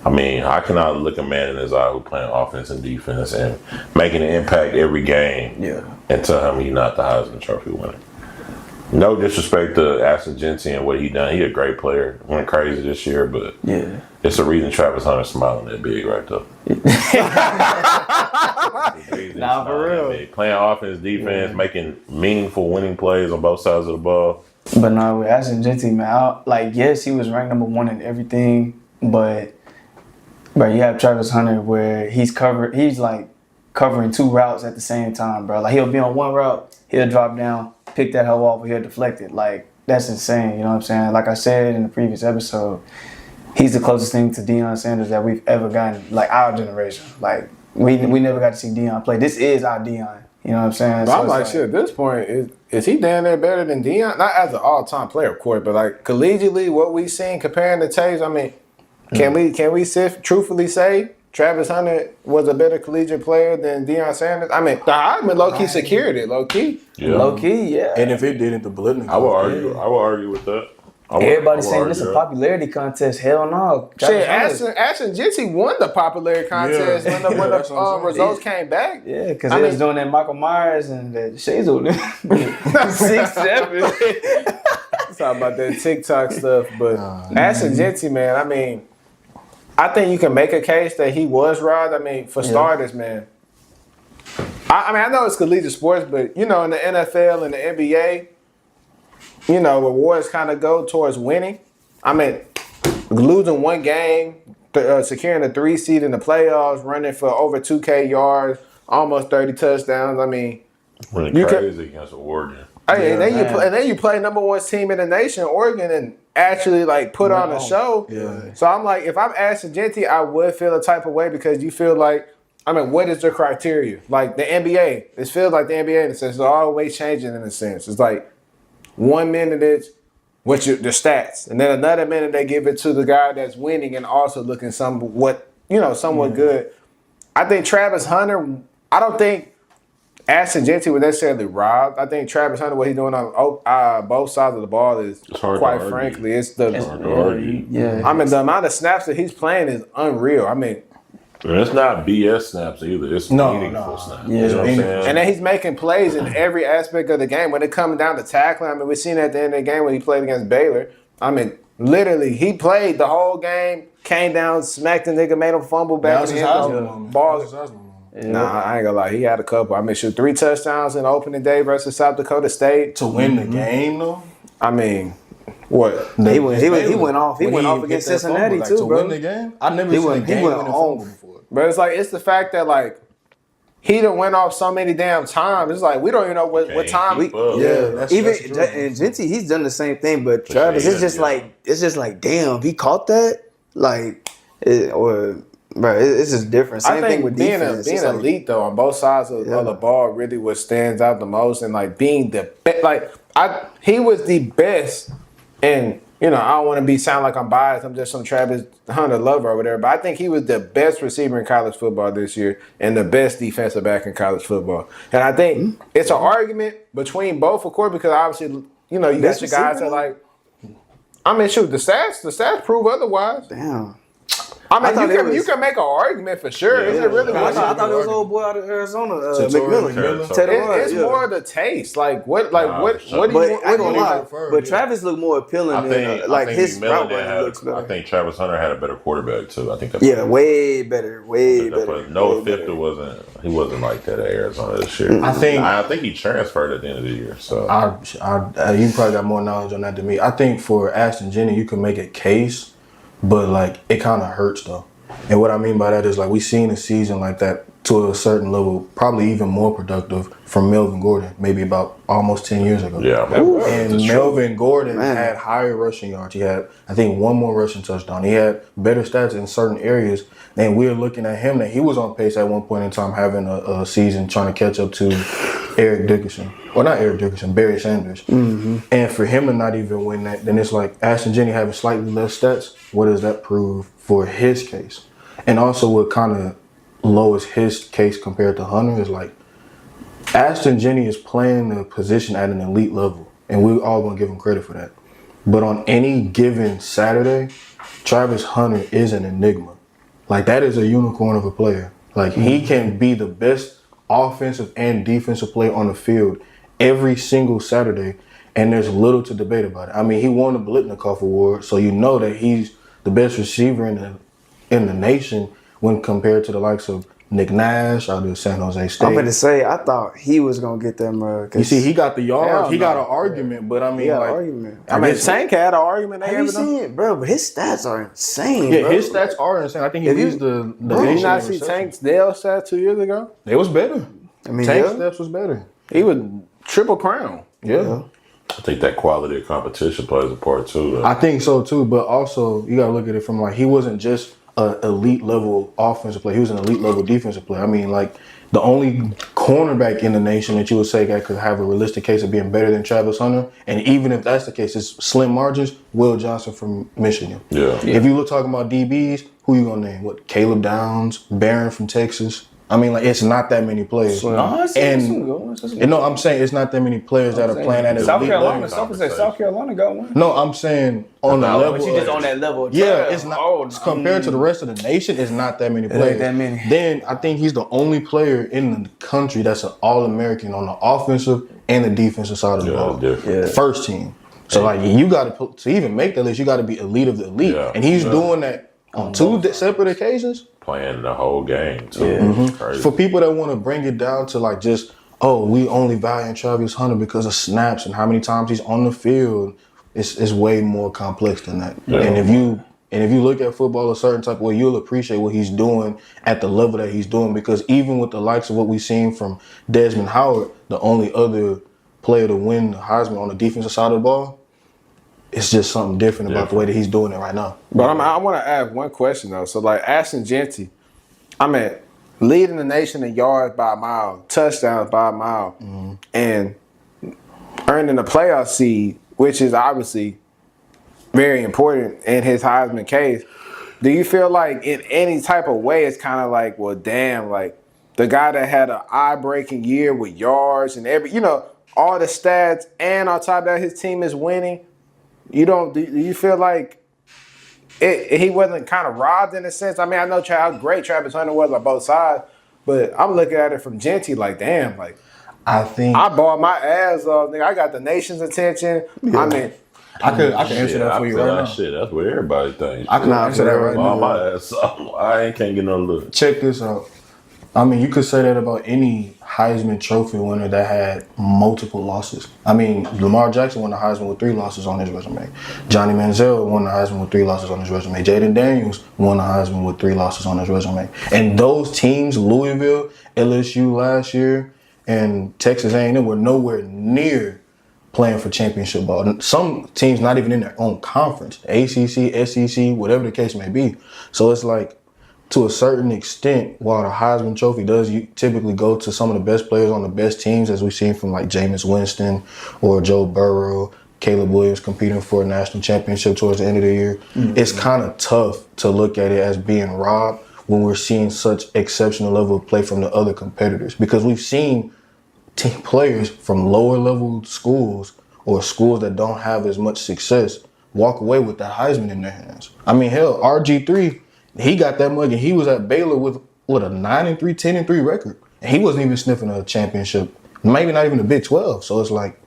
I mean, I cannot look a man in his eye who playing offense and defense and making an impact every game, and tell him he's not the Heisman Trophy winner. No disrespect to Ashton Jeanty and what he done. He a great player. Went crazy this year, but it's a reason Travis Hunter's smiling that big right there. Nah, for real. Playing offense, defense, making meaningful winning plays on both sides of the ball. But no, with Ashton Jeanty, man, yes, he was ranked number 1 in everything, but you have Travis Hunter where he's like covering 2 routes at the same time, bro. Like he'll be on 1 route, he'll drop down, pick that hoe off, or he'll deflect it. Like that's insane, you know what I'm saying? Like I said in the previous episode, he's the closest thing to Deion Sanders that we've ever gotten, like our generation. Like we never got to see Deion play. This is our Deion. You know what I'm saying? But I'm like, shit, at this point, is he down there better than Deion? Not as an all-time player, of course, but like collegiately, what we seen comparing the tapes, I mean, can we truthfully say Travis Hunter was a better collegiate player than Deion Sanders? I mean, the Heisman low-key secured it, low-key. Yeah. Low-key, yeah. And if it didn't, the Blitton. I would argue with that. Everybody's saying this is a popularity contest. Hell no. Shit, Ashton Jeanty won the popularity contest when the results came back. Yeah, because they was doing that Michael Myers and that Shazel 6'7". Talk about that TikTok stuff, but Ashton Jeanty, man, I mean, I think you can make a case that he was robbed. I mean, for starters, man. I mean, I know it's collegiate sports, but you know, in the NFL and the NBA, you know, awards kind of go towards winning. I mean, losing 1 game, securing a 3 seed in the playoffs, running for over 2K yards, almost 30 touchdowns. I mean, running crazy against Oregon. Hey, and then you play number 1 team in the nation, Oregon, and actually like put on a show. Yeah. So I'm like, if I'm Ashton Jeanty, I would feel a type of way because you feel like, I mean, what is the criteria? Like the NBA, it feels like the NBA in a sense. It's always changing in a sense. It's like 1 minute it's the stats, and then another minute they give it to the guy that's winning and also looking somewhat good. I think Travis Hunter, I don't think Ashton Jeanty was necessarily robbed. I think Travis Hunter, what he's doing on both sides of the ball is, quite frankly, it's hard to argue. Yeah. I mean, the amount of snaps that he's playing is unreal. I mean, and it's not BS snaps either. It's meaningful snaps. Yeah. You know what I'm saying? And then he's making plays in every aspect of the game. When it comes down to tackling, I mean, we've seen at the end of the game when he played against Baylor. I mean, literally, he played the whole game, came down, smacked the nigga, made him fumble back in the ball. Nah, I ain't gonna lie. He had a couple. I mean, 3 touchdowns in the opening day versus South Dakota State. To win the game, though? I mean, what? He went off. He went off against Cincinnati, too, to bro. win the game? I never seen a game winning fumble before. But it's the fact that, like, he done went off so many damn times. It's like, we don't even know what time. That's and Jeanty, he's done the same thing, but Travis, it's just like, damn, he caught that? Like, bro, it's just different. Same thing with defense. Being elite, though, on both sides of the ball really what stands out the most. And, like, being the best. Like, he was the best. And, you know, I don't want to sound like I'm biased. I'm just some Travis Hunter lover or whatever. But I think he was the best receiver in college football this year and the best defensive back in college football. And I think it's an argument between both, of course, because obviously, you know, you got your guys that, like, I mean, shoot, the stats prove otherwise. Damn. I mean, you can make an argument for sure. Is it really? I thought it was old boy out of Arizona, McMillan. It's more the taste. Like what do you want? But Travis looked more appealing than like his route running looks better. I think Travis Hunter had a better quarterback too. I think that's way better. But Noah Fifter wasn't like that at Arizona this year. I think he transferred at the end of the year. So you probably got more knowledge on that than me. I think for Ashton Jeanty, you can make a case. But, like, it kind of hurts, though. And what I mean by that is, like, we've seen a season like that to a certain level, probably even more productive from Melvin Gordon, maybe about almost 10 years ago. Yeah. And Melvin Gordon had higher rushing yards. He had, I think, 1 more rushing touchdown. He had better stats in certain areas. And we're looking at him that he was on pace at one point in time having a season trying to catch up to Eric Dickerson. Well, not Eric Dickerson, Barry Sanders. Mm-hmm. And for him to not even win that, then it's like Ashton Jeanty having slightly less stats. What does that prove for his case? And also what kind of lowers his case compared to Hunter is like Ashton Jeanty is playing the position at an elite level. And we're all going to give him credit for that. But on any given Saturday, Travis Hunter is an enigma. Like, that is a unicorn of a player. Like, he can be the best offensive and defensive player on the field every single Saturday, and there's little to debate about it. I mean, he won the Blitnikoff Award, so you know that he's the best receiver in the nation when compared to the likes of Nick Nash out of San Jose State. I'm going to say, I thought he was going to get them. You see, he got the yards. He got an argument, but I mean, I mean, Tank had an argument. Have you seen it, bro? But his stats are insane. Yeah, bro. his stats are insane. I think he leads the nation. Did you not see Tank's Dale stats 2 years ago? It was better. I mean, Tank's stats was better. He was triple crown. Yeah. I think that quality of competition plays a part too, though. I think so too, but also you gotta look at it from like he wasn't just an elite level offensive player, he was an elite level defensive player. I mean, like the only cornerback in the nation that you would say that could have a realistic case of being better than Travis Hunter, and even if that's the case, it's slim margins, Will Johnson from Michigan. Yeah. If you look talking about DBs, who you gonna name? What, Caleb Downs, Barron from Texas? I mean, like, it's not that many players. No, I'm saying it's not that many players that are playing at South elite Carolina. level. South Carolina got one. No, I'm saying on the level. But you just on that level. Yeah, it's not compared to the rest of the nation. It's not that many players. Ain't that many. Then I think he's the only player in the country that's an All-American on the offensive and the defensive side of the ball. Yeah. First team. So like you got to even make that list, you got to be elite of the elite, and he's doing that on two separate occasions. Playing the whole game too. Yeah. For people that want to bring it down to like just, oh, we only value Travis Hunter because of snaps and how many times he's on the field, it's way more complex than that. Yeah. And if you look at football a certain type of way, you'll appreciate what he's doing at the level that he's doing, because even with the likes of what we've seen from Desmond Howard, the only other player to win the Heisman on the defensive side of the ball, it's just something different about the way that he's doing it right now. But I want to ask one question, though. So, like, Ashton Jeanty, leading the nation in yards by a mile, touchdowns by a mile, and earning a playoff seed, which is obviously very important in his Heisman case. Do you feel like in any type of way it's kind of like, well, damn, like the guy that had an eye-breaking year with yards and all the stats, and on top of that his team is winning, do you feel like he wasn't kind of robbed in a sense? I mean, I know how great Travis Hunter was on both sides, but I'm looking at it from Jeanty like, damn, like I think I bought my ass off, nigga. I got the nation's attention. Yeah. I mean, I could answer that for you right now. Shit, that's what everybody thinks. I can answer that right now. My ass off. I can't get no look. Check this out. I mean, you could say that about any Heisman Trophy winner that had multiple losses. I mean, Lamar Jackson won the Heisman with 3 losses on his resume. Johnny Manziel won the Heisman with 3 losses on his resume. Jaden Daniels won the Heisman with 3 losses on his resume. And those teams, Louisville, LSU last year, and Texas A&M, were nowhere near playing for championship ball. Some teams not even in their own conference, ACC, SEC, whatever the case may be. So it's like, to a certain extent, while the Heisman Trophy does typically go to some of the best players on the best teams, as we've seen from like Jameis Winston or Joe Burrow, Caleb Williams competing for a national championship towards the end of the year, it's kind of tough to look at it as being robbed when we're seeing such exceptional level of play from the other competitors. Because we've seen team players from lower level schools or schools that don't have as much success walk away with that Heisman in their hands. I mean, hell, RG3, he got that mug, and he was at Baylor with a 9-3, 10-3 record, and he wasn't even sniffing a championship, maybe not even the Big 12. So it's like,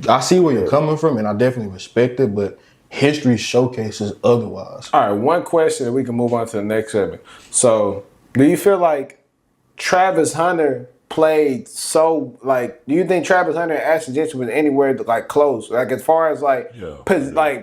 I see where you're coming from, and I definitely respect it, but history showcases otherwise. All right, one question, and we can move on to the next segment. So, do you feel like Travis Hunter played do you think Travis Hunter and Ashton Jeanty was anywhere like close, like as far as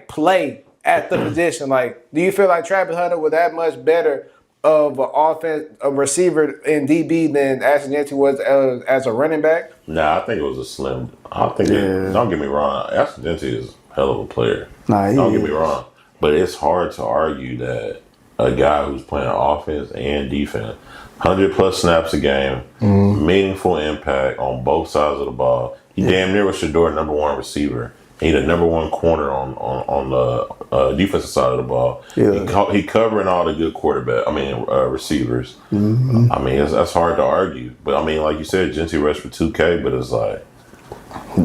play at the position? Like, do you feel like Travis Hunter was that much better of an offense, a receiver in DB than Ashton Jeanty was as a running back? Nah, I think it was a slim. Don't get me wrong. Ashton Jeanty is a hell of a player. Don't get me wrong. But it's hard to argue that a guy who's playing offense and defense, 100+ snaps a game, meaningful impact on both sides of the ball. He damn near was Shador's number one receiver. He the number one corner on the defensive side of the ball. Yeah. He covering all the good receivers. Mm-hmm. I mean, that's hard to argue. But I mean, like you said, Jeanty rushed for 2K, but it's like,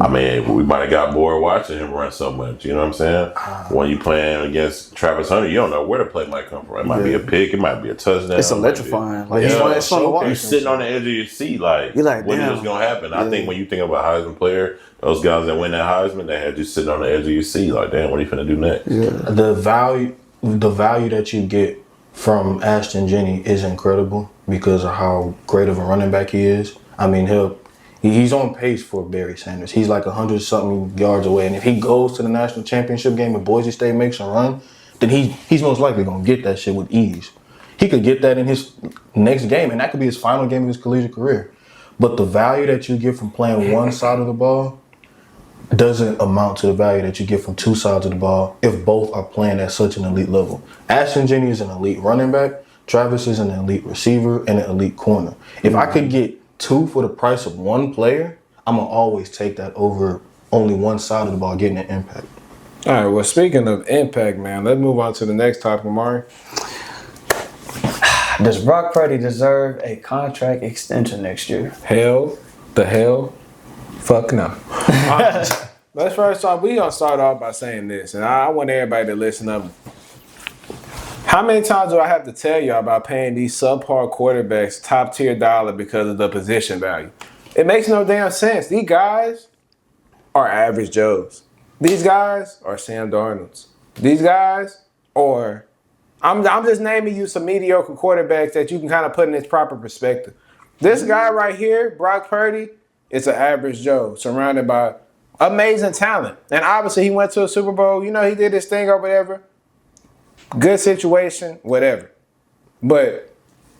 I mean, we might have got bored watching him run so much. You know what I'm saying? When you playing against Travis Hunter, you don't know where the play might come from. It might be a pick. It might be a touchdown. It's electrifying. It's fun to watch. You're sitting on the edge of your seat, like when is this gonna happen? Yeah. I think when you think about Heisman player, those guys that win that Heisman, they had you sitting on the edge of your seat, like, damn, what are you finna do next? Yeah. The value that you get from Ashton Jeanty is incredible because of how great of a running back he is. I mean, he's on pace for Barry Sanders. He's like 100-something yards away. And if he goes to the national championship game and Boise State makes a run, then he's most likely going to get that shit with ease. He could get that in his next game, and that could be his final game of his collegiate career. But the value that you get from playing one side of the ball doesn't amount to the value that you get from two sides of the ball if both are playing at such an elite level. Ashton Jeanty is an elite running back. Travis is an elite receiver and an elite corner. If I could get two for the price of one player, I'm going to always take that over only one side of the ball getting an impact. All right, well, speaking of impact, man, let's move on to the next topic, Omari. Does Brock Purdy deserve a contract extension next year? Hell, fuck no. Let's first off, we're going to start off by saying this, and I want everybody to listen up. How many times do I have to tell y'all about paying these subpar quarterbacks top tier dollar because of the position value? It makes no damn sense. These guys are average Joes. These guys are Sam Darnolds. These guys are, I'm just naming you some mediocre quarterbacks that you can kind of put in its proper perspective. This guy right here, Brock Purdy, is an average Joe surrounded by amazing talent. And obviously he went to a Super Bowl. You know, he did his thing or whatever. Good situation, whatever. But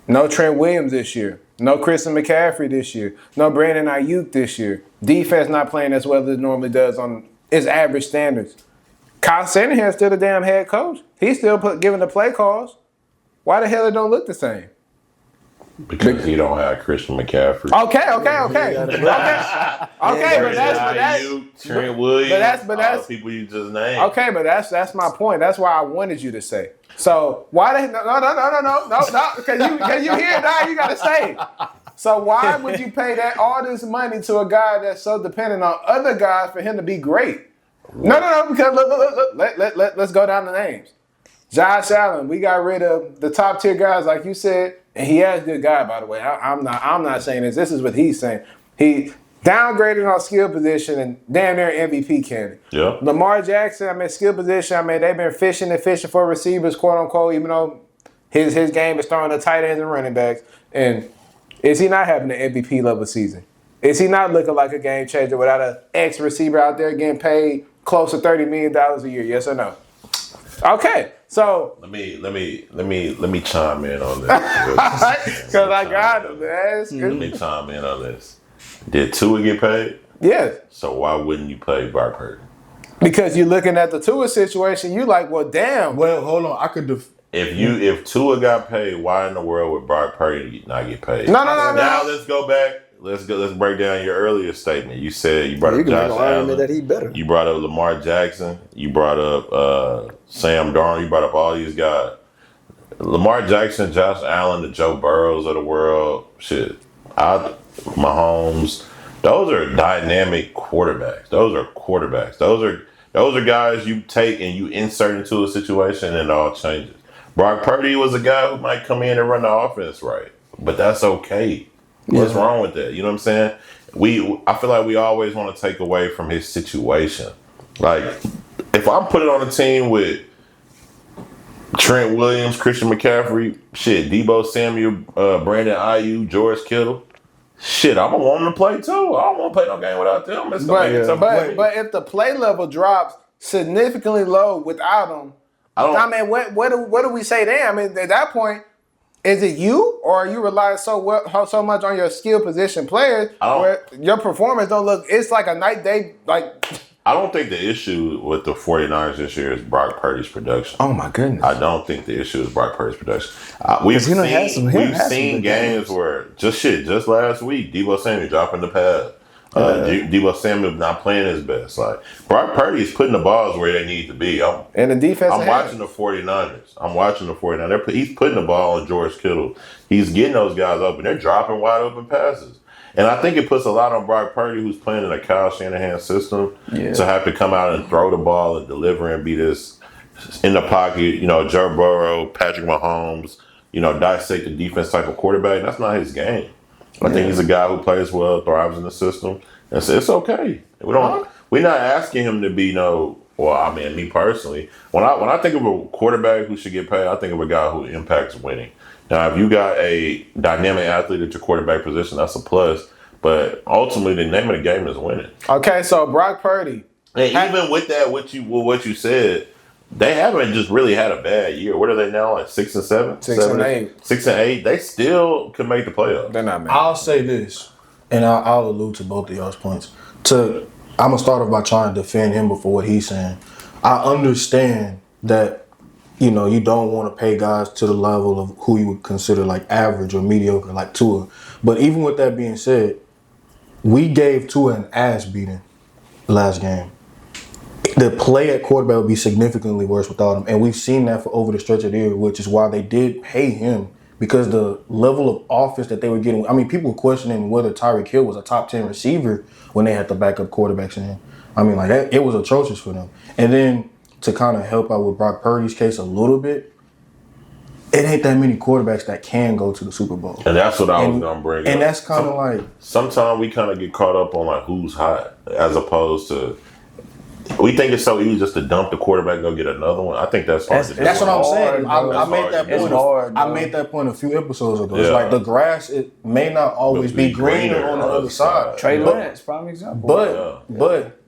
no Trent Williams this year. No Christian McCaffrey this year. No Brandon Ayuk this year. Defense not playing as well as it normally does on its average standards. Kyle Shanahan's still the damn head coach. He's still giving the play calls. Why the hell it don't look the same? Because you don't have Christian McCaffrey. Okay, but that's Trent Williams, but that's people you just named. Okay, but that's my point. That's why I wanted you to say. So why the no? Because you hear it now, you gotta say it. So why would you pay all this money to a guy that's so dependent on other guys for him to be great? No, because look, let's go down the names. Josh Allen, we got rid of the top tier guys, like you said, and he has a good guy, by the way. I'm not saying this. This is what he's saying. He downgraded on skill position and damn near MVP candidate. Yeah. Lamar Jackson, skill position. They've been fishing for receivers, quote unquote, even though his game is throwing the tight ends and running backs. And is he not having an MVP level season? Is he not looking like a game changer without an ex receiver out there getting paid close to $30 million a year? Yes or no? Okay, so let me chime in on this because I got him, man. Let me chime in on this. Did Tua get paid? Yes. So why wouldn't you play Brock Purdy? Because you're looking at the Tua situation, you like, well, damn. Well, hold on, I could. If Tua got paid, why in the world would Brock Purdy not get paid? No. Now let's go back. Let's break down your earlier statement. You said you brought up Josh Allen. That he better. You brought up Lamar Jackson. You brought up Sam Darnold. You brought up all these guys. Lamar Jackson, Josh Allen, the Joe Burrows of the world. Shit. Mahomes. Those are dynamic quarterbacks. Those are quarterbacks. Those are guys you take and you insert into a situation and it all changes. Brock Purdy was a guy who might come in and run the offense right. But that's okay. What's wrong with that? You know what I'm saying? I feel like we always want to take away from his situation. Like, if I'm putting on a team with Trent Williams, Christian McCaffrey, shit, Deebo Samuel, Brandon Ayuk, George Kittle, shit, I'm going to want them to play too. I don't want to play no game without them. But if the play level drops significantly low without them, what do we say then? I mean, at that point, is it you, or are you relying so much on your skill position players where your performance don't look? It's like a night day. Like I don't think the issue with the 49ers this year is Brock Purdy's production. Oh my goodness. I don't think the issue is Brock Purdy's production. We've seen games where just last week, Deebo Samuel dropping the pass. Deebo Samuel not playing his best. Like Brock Purdy's putting the balls where they need to be. And the defense. I'm watching the 49ers. He's putting the ball on George Kittle. He's getting those guys open. They're dropping wide open passes. And I think it puts a lot on Brock Purdy, who's playing in a Kyle Shanahan system, to have to come out and throw the ball and deliver and be this in the pocket, Joe Burrow, Patrick Mahomes, dissect the defense type of quarterback. That's not his game. I think he's a guy who plays well, thrives in the system, and so it's okay. We're not asking him to be me personally, when I think of a quarterback who should get paid, I think of a guy who impacts winning. Now, if you got a dynamic athlete at your quarterback position, that's a plus. But ultimately, the name of the game is winning. Okay, so Brock Purdy. And even with that, what you said, they haven't just really had a bad year. What are they now? Like 6 and 7? 6 and 8. 6 and 8. They still can make the playoffs. They're not mad. I'll say this, and I'll allude to both of y'all's points. I'm gonna start off by trying to defend him before what he's saying. I understand that. You don't want to pay guys to the level of who you would consider like average or mediocre, like Tua. But even with that being said, we gave Tua an ass beating last game. The play at quarterback would be significantly worse without him. And we've seen that for over the stretch of the year, which is why they did pay him, because the level of offense that they were getting. I mean, people were questioning whether Tyreek Hill was a top 10 receiver when they had the backup quarterbacks in. I mean, it was atrocious for them. And then to kind of help out with Brock Purdy's case a little bit, it ain't that many quarterbacks that can go to the Super Bowl. And that's what I was going to bring up. And that's kind of like... Sometimes we kind of get caught up on like who's hot as opposed to... We think it's so easy just to dump the quarterback and go get another one. I think that's hard to do. That's what I'm saying. I made that point. I made that point a few episodes ago. It's like the grass, it may not always be greener on the other side. Trey Lance, prime example. But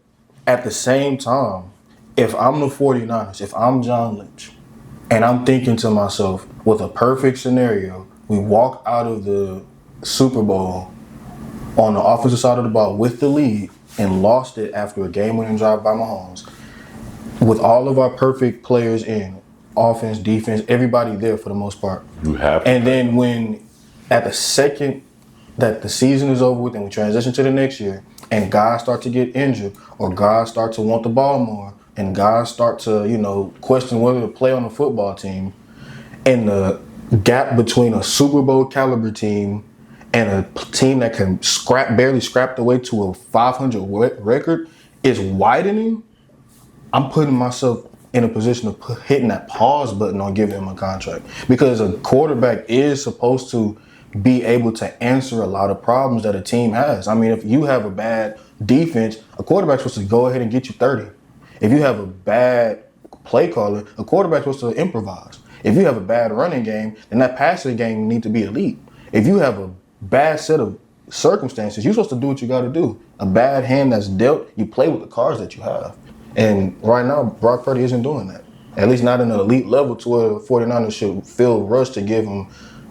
at the same time, if I'm the 49ers, if I'm John Lynch, and I'm thinking to myself, with a perfect scenario, we walk out of the Super Bowl on the offensive side of the ball with the lead and lost it after a game-winning drive by Mahomes, with all of our perfect players in, offense, defense, everybody there for the most part. You have to. And then when, at the second that the season is over with and we transition to the next year, and guys start to get injured, or guys start to want the ball more, and guys start to, question whether to play on a football team, and the gap between a Super Bowl caliber team and a team that can barely scrap their way to a 500 record is widening, I'm putting myself in a position of hitting that pause button on giving him a contract. Because a quarterback is supposed to be able to answer a lot of problems that a team has. I mean, if you have a bad defense, a quarterback's supposed to go ahead and get you 30. If you have a bad play caller, a quarterback's supposed to improvise. If you have a bad running game, then that passing game needs to be elite. If you have a bad set of circumstances, you're supposed to do what you got to do. A bad hand that's dealt, you play with the cards that you have. And right now, Brock Purdy isn't doing that. At least not in an elite level to where 49ers should feel rushed to give him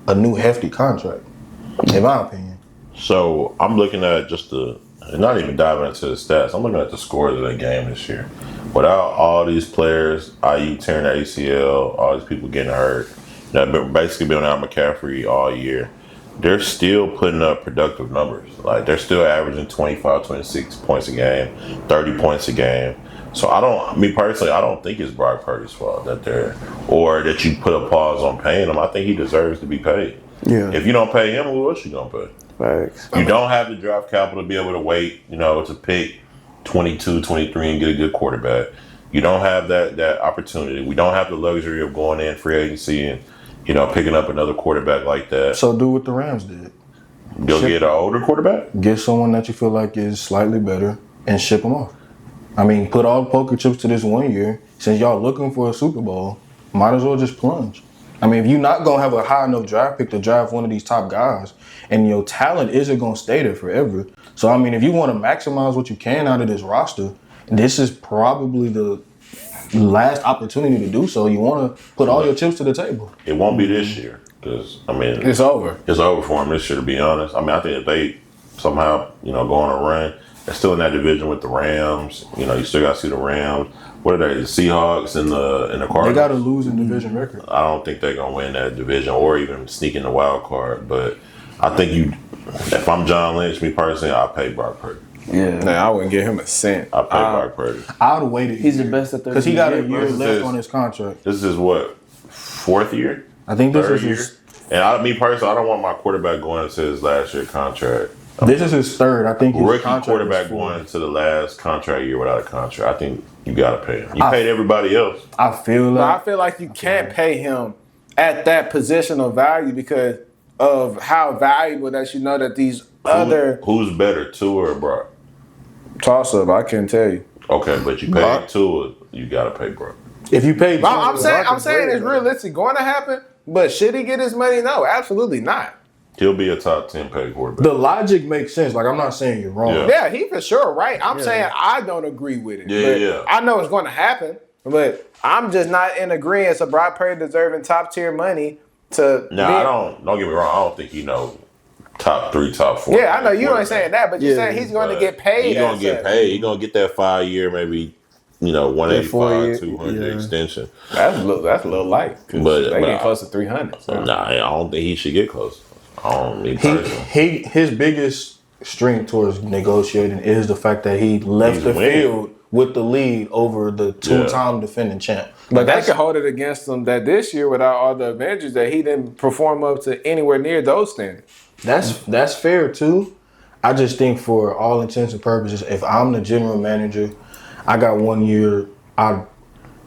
a new hefty contract, in my opinion. So I'm looking at not even diving into the stats, I'm looking at the scores of the game this year. Without all these players, IU tearing the ACL, all these people getting hurt, that basically been out McCaffrey all year, they're still putting up productive numbers. Like, they're still averaging 25, 26 points a game, 30 points a game. So I don't think it's Brock Purdy's fault that you put a pause on paying him. I think he deserves to be paid. Yeah. If you don't pay him, who else you gonna pay? Facts. You don't have the draft capital to be able to wait, to pick 22, 23 and get a good quarterback. You don't have that opportunity. We don't have the luxury of going in free agency and, picking up another quarterback like that. So do what the Rams did. Get an older quarterback? Get someone that you feel like is slightly better and ship them off. I mean, put all the poker chips to this 1 year. Since y'all looking for a Super Bowl, might as well just plunge. I mean, if you're not going to have a high enough draft pick to draft one of these top guys, and your talent isn't going to stay there forever. So, I mean, if you want to maximize what you can out of this roster, this is probably the last opportunity to do so. You want to put all your chips to the table. It won't be this year because, it's over. It's over for him this year, to be honest. I mean, I think if they somehow, go on a run, They're still in that division with the Rams. You know, you still got to see the Rams. What are they? The Seahawks and the Cardinals. They got a losing division record. I don't think they're gonna win that division or even sneak in the wild card. But I think if I'm John Lynch, me personally, I'll pay Brock Purdy. Yeah, I wouldn't give him a cent. I'll pay Brock Purdy. I would have waited. He's the best at 30 because he got a year left on his contract. This is what, 4th year? I think this Third is his. And me personally, I don't want my quarterback going into his last year contract. This is his third. I think his Rookie contract quarterback is going into the last contract year without a contract. I think you got to pay him. You paid everybody else. I feel like you can't pay him at that positional value because of how valuable that you know that these other. Who's better, Tua or Brock? Toss up, I can't tell you. Okay, but you pay Tua, you got to pay Brock. If you pay, I'm saying it's realistic going to happen, but should he get his money? No, absolutely not. He'll be a top 10 paid quarterback. The logic makes sense. Like, I'm not saying you're wrong. Yeah, he for sure right. I'm saying I don't agree with it. Yeah. I know it's going to happen, but I'm just not in agreement. So Brock Purdy deserving top tier money to. Don't get me wrong. I don't think he top 3, top 4. Yeah, I know you ain't saying that, but you're saying he's going to get paid. He's going to get paid. He's going to get that 5-year, maybe 185, 200 extension. That's a little light. But they get close to 300. So. Nah, I don't think he should get close. His biggest strength towards negotiating is the fact that he left the field with the lead over the 2-time defending champ. But they can hold it against him that this year without all the Avengers that he didn't perform up to anywhere near those standards. That's fair too. I just think for all intents and purposes, if I'm the general manager, I got 1 year.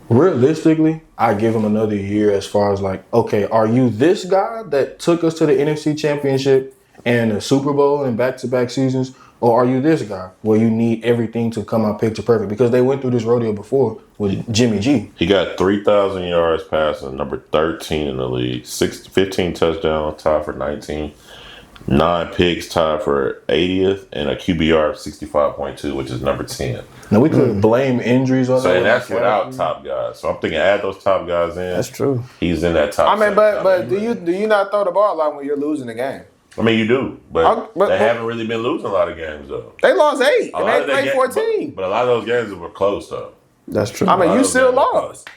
Realistically, I give him another year as far as like, okay, are you this guy that took us to the NFC Championship and the Super Bowl in back-to-back seasons? Or are you this guy where you need everything to come out picture perfect? Because they went through this rodeo before with Jimmy G. He got 3,000 yards passing, number 13 in the league, 15 touchdowns, tied for 19. 9 picks, tied for 80th, and a QBR of 65.2, which is number 10. Now we could blame injuries on that. And that's without top guys. So I'm thinking add those top guys in. That's true. He's in that top. I mean, but do you not throw the ball out when you're losing the game? I mean, you do, but they haven't really been losing a lot of games though. They lost 8 and they played 14. But a lot of those games were close though. That's true. I mean, you still lost.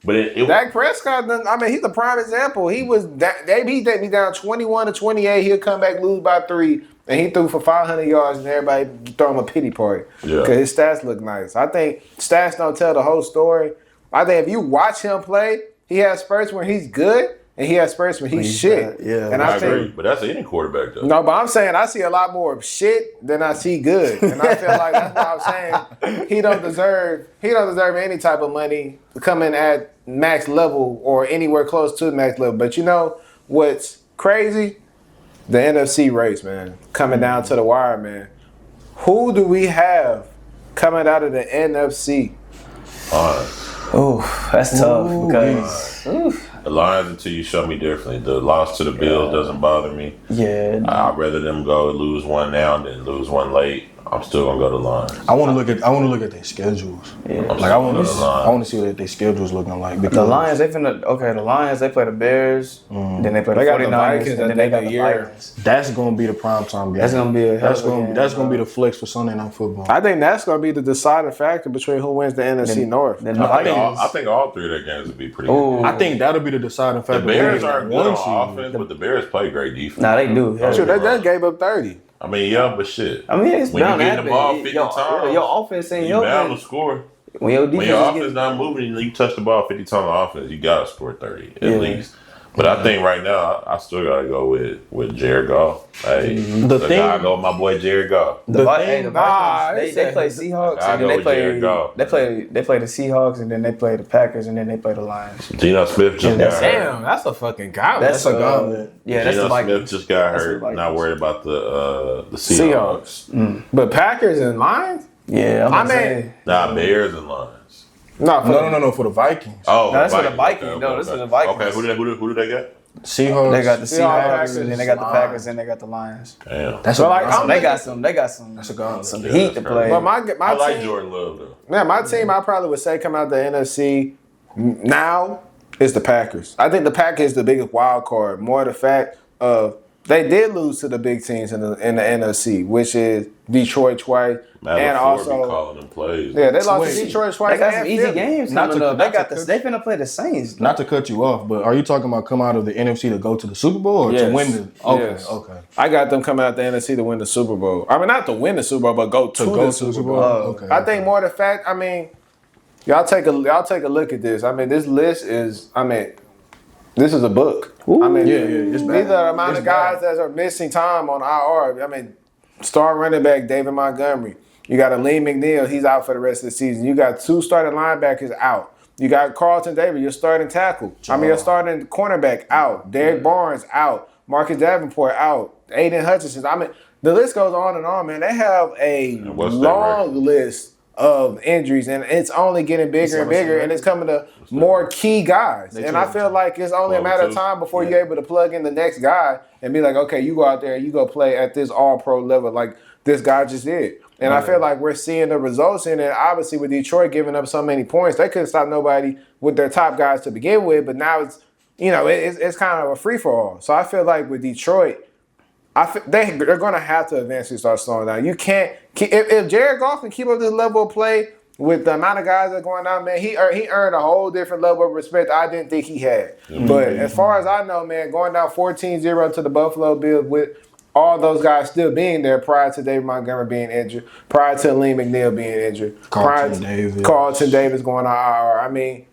But Dak Prescott, I mean, he's a prime example. He was he take me down 21-28. He'll come back, lose by 3, and he threw for 500 yards, and everybody throw him a pity party because his stats look nice. I think stats don't tell the whole story. I think if you watch him play, he has spurts when he's good, and he has spurts when he's shit. And I agree. But that's any quarterback though. No, but I'm saying I see a lot more of shit than I see good, and I feel like that's why I'm saying he don't deserve any type of money coming at max level or anywhere close to max level. But you know what's crazy? The NFC race, man, coming down to the wire, man. Who do we have coming out of the NFC? Oh, that's tough because the Lions, until you show me differently. The loss to the Bills doesn't bother me. Yeah, I'd rather them go lose one now than lose one late. I'm still gonna go to Lions. I want to look at their schedules. Yeah. Like I want to see what their schedules looking like. Because the Lions, the Lions, they play the Bears, then they play the 49ers, and then they got the Vikings. That's gonna be the primetime game. That's gonna be that's gonna be the flex for Sunday Night Football. I think that's gonna be the deciding factor between who wins the NFC North. I think all 3 of their games would be pretty good. I think that'll be the deciding factor. The Bears aren't good on offense, but the Bears play great defense. Nah, they do. Sure, they just gave up 30. I mean, yeah, but shit. I mean, it's when bound you to get the ball 50 times, your offense ain't you bound to score. When your offense not moving, you touch the ball 50 times on offense, you gotta score 30 at least. But I think right now, I still gotta go with Jared Goff. Hey, I go with my boy Jared Goff. The Vikings, they play Seahawks, and then they play the Seahawks, and then they play the Packers, and then they play the Lions. Geno Smith just got hurt. Damn, that's a fucking gauntlet. That's a gauntlet. Yeah, that's the Vikings. Smith just got hurt. Not worried about the Seahawks. But Packers and Lions? Yeah, Bears and Lions. No, for the Vikings. Oh, that's for the Vikings. Okay. No, this is the Vikings. Okay, who do they get? Seahawks. They got the Seahawks, and then they got the Packers, and they got the Lions. Damn. That's they got some. That's a gauntlet. Some heat to play. But I like team, Jordan Love though. Yeah, my team I probably would say come out the NFC now is the Packers. I think the Packers is the biggest wild card. More the fact of they did lose to the big teams in the NFC, which is Detroit twice, and also calling them plays. Yeah, they lost to Detroit twice. They got some easy games. They finna play the Saints. Not to cut you off, but are you talking about come out of the NFC to go to the Super Bowl or to win the? Okay. I got them coming out the NFC to win the Super Bowl. I mean, not to win the Super Bowl, but go to the Super Bowl. Okay. I think more the fact. I mean, y'all take a look at this. I mean, this list is. I mean, this is a book. Ooh, I mean, it's bad. These are the amount of guys that are missing time on IR. I mean, star running back David Montgomery. You got Aleem McNeil. He's out for the rest of the season. You got 2 starting linebackers out. You got Carlton Davis, your starting tackle. Your starting cornerback out. Derek Barnes out. Marcus Davenport out. Aiden Hutchinson. I mean, the list goes on and on, man. They have a long list of injuries, and it's only getting bigger and bigger, and it's coming to more key guys. And I feel like it's only a matter of time before you're able to plug in the next guy and be like, okay, you go out there and you go play at this all-pro level like this guy just did. And I feel like we're seeing the results in it. Obviously, with Detroit giving up so many points, they couldn't stop nobody with their top guys to begin with, but now it's, it's kind of a free-for-all. So I feel like with Detroit, they're going to have to eventually start slowing down. You can't if Jared Goff can keep up this level of play with the amount of guys that are going down, man, he earned a whole different level of respect I didn't think he had. Mm-hmm. But as far as I know, man, going down 14-0 to the Buffalo Bills with all those guys still being there prior to David Montgomery being injured, prior to Aleem McNeil being injured, Carlton Davis going on IR. I mean,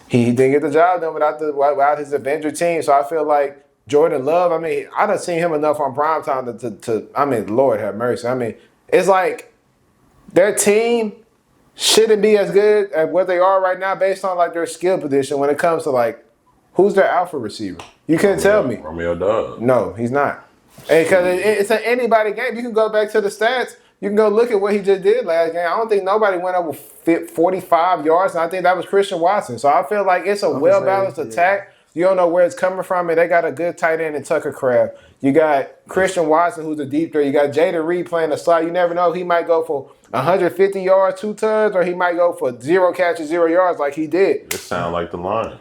he didn't get the job done without his Avenger team. So I feel like Jordan Love, I mean, I done seen him enough on primetime to I mean, Lord have mercy. I mean, it's like their team shouldn't be as good at what they are right now based on like their skill position when it comes to like who's their alpha receiver. You couldn't tell me. Romeo Doubs. No, he's not. Because it's an anybody game. You can go back to the stats. You can go look at what he just did last game. I don't think nobody went over 45 yards, and I think that was Christian Watson. So I feel like it's a well-balanced attack. You don't know where it's coming from, and they got a good tight end in Tucker Kraft. You got Christian Watson, who's a deep threat. You got Jada Reed playing the slot. You never know. He might go for 150 yards, 2 touchdowns, or he might go for 0 catches, 0 yards like he did. It sounds like the Lions.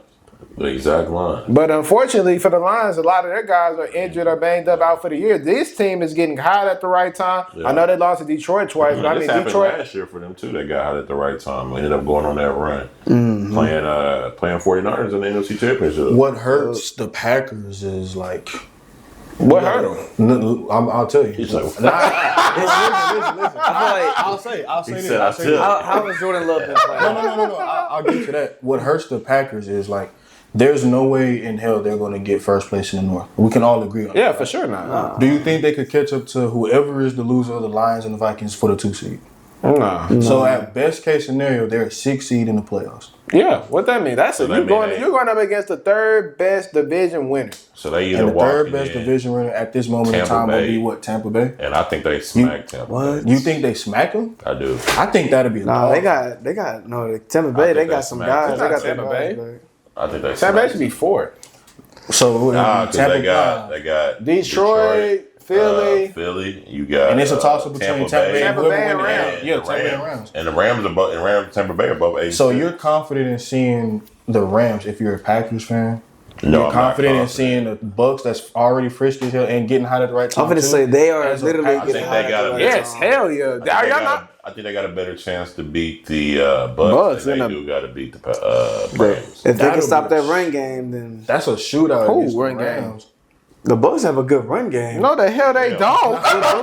The exact line. But unfortunately for the Lions, a lot of their guys are injured or banged up out for the year. This team is getting hot at the right time. Yeah. I know they lost to Detroit twice, but I mean Detroit last year for them too. They got hot at the right time. They ended up going on that run, playing 49ers in the NFC Championship. What hurts the Packers is like. What hurt him? I'll tell you. He's like, listen. I'll say this. How has Jordan Love been playing? No. I'll get to that. What hurts the Packers is like, there's no way in hell they're going to get first place in the North. We can all agree on that. Yeah, for sure not. Do you think they could catch up to whoever is the loser of the Lions and the Vikings for the 2 seed? No. So at best case scenario, they're a 6 seed in the playoffs. Yeah, what that mean? You're going up against the 3rd best division winner. So they either and the 3rd best division winner at this moment in time would be what, Tampa Bay? And I think they smacked Tampa Bay. What? You think they smack them? I do. I think that'd be they got Tampa Bay. They got some guys. They got Tampa Bay. I think they Tampa Bay should be 4th. So they got Detroit, Philly. You got and it's a toss up between Tampa Bay and Rams. Yeah, Tampa Bay and Rams. And the Rams and Tampa Bay are both 8. So you're confident in seeing the Rams if you're a Packers fan? No, you're confident in seeing the Bucks that's already frisky as hell and getting hot at the right time. I'm going to say they are literally getting hot at the right time. Yes, hell yeah. I think they got a better chance to beat the Bucks than they do got to beat the Rams. If they can stop that run game, then that's a shootout. Who run games? The Bucks have a good run game. No, the hell they don't. Hell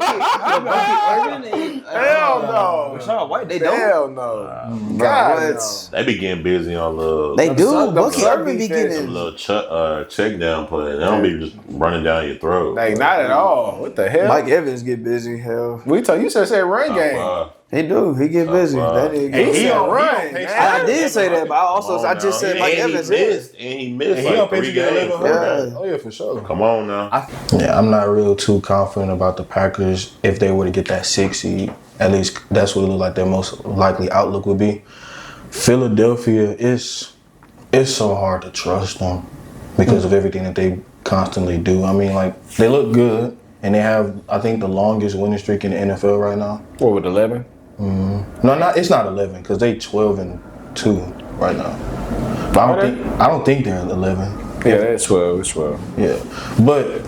no. Rashad White, they don't. Hell no. God, they be getting busy on the. They do. Bucky Irvin be getting some little check down play. They don't be just running down your throat. Like not at all. What the hell? Mike Evans get busy. Hell, we told you said run game. He do. He get busy. He don't run. I did say that, but I just said Mike Evans missed. And he missed like 3 games. Oh yeah, for sure. Come on now. I'm not real too confident about the Packers if they were to get that 6 seed. At least that's what it looked like their most likely outlook would be. Philadelphia it's so hard to trust them because of everything that they constantly do. I mean, like they look good and they have I think the longest winning streak in the NFL right now. What with 11? No, it's not 11 because they 12-2 right now. But I don't think they're 11. Yeah, it's 12. It's 12. Yeah, but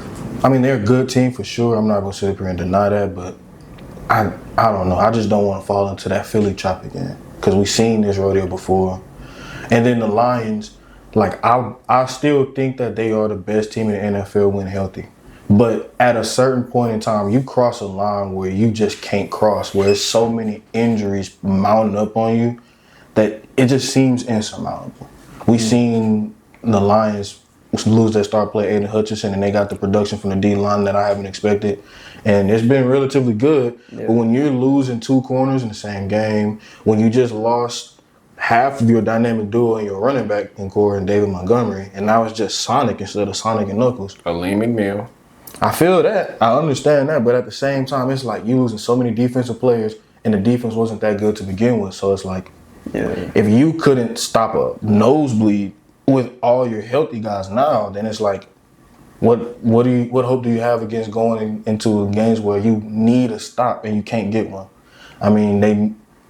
I mean, they're a good team for sure. I'm not going to sit up here and deny that, but I don't know. I just don't want to fall into that Philly trap again because we've seen this rodeo before. And then the Lions, like, I still think that they are the best team in the NFL when healthy. But at a certain point in time, you cross a line where you just can't cross, where there's so many injuries mounting up on you that it just seems insurmountable. We've seen the Lions lose their star player, Aiden Hutchinson, and they got the production from the D-line that I haven't expected. And it's been relatively good. Yeah. But when you're losing 2 corners in the same game, when you just lost half of your dynamic duo and your running back in core and David Montgomery, and now it's just Sonic instead of Sonic and Knuckles. A Lehman Mill. I feel that. I understand that. But at the same time, it's like you losing so many defensive players, and the defense wasn't that good to begin with. So it's like, if you couldn't stop a nosebleed with all your healthy guys now, then it's like, what hope do you have against going into games where you need a stop and you can't get one? I mean,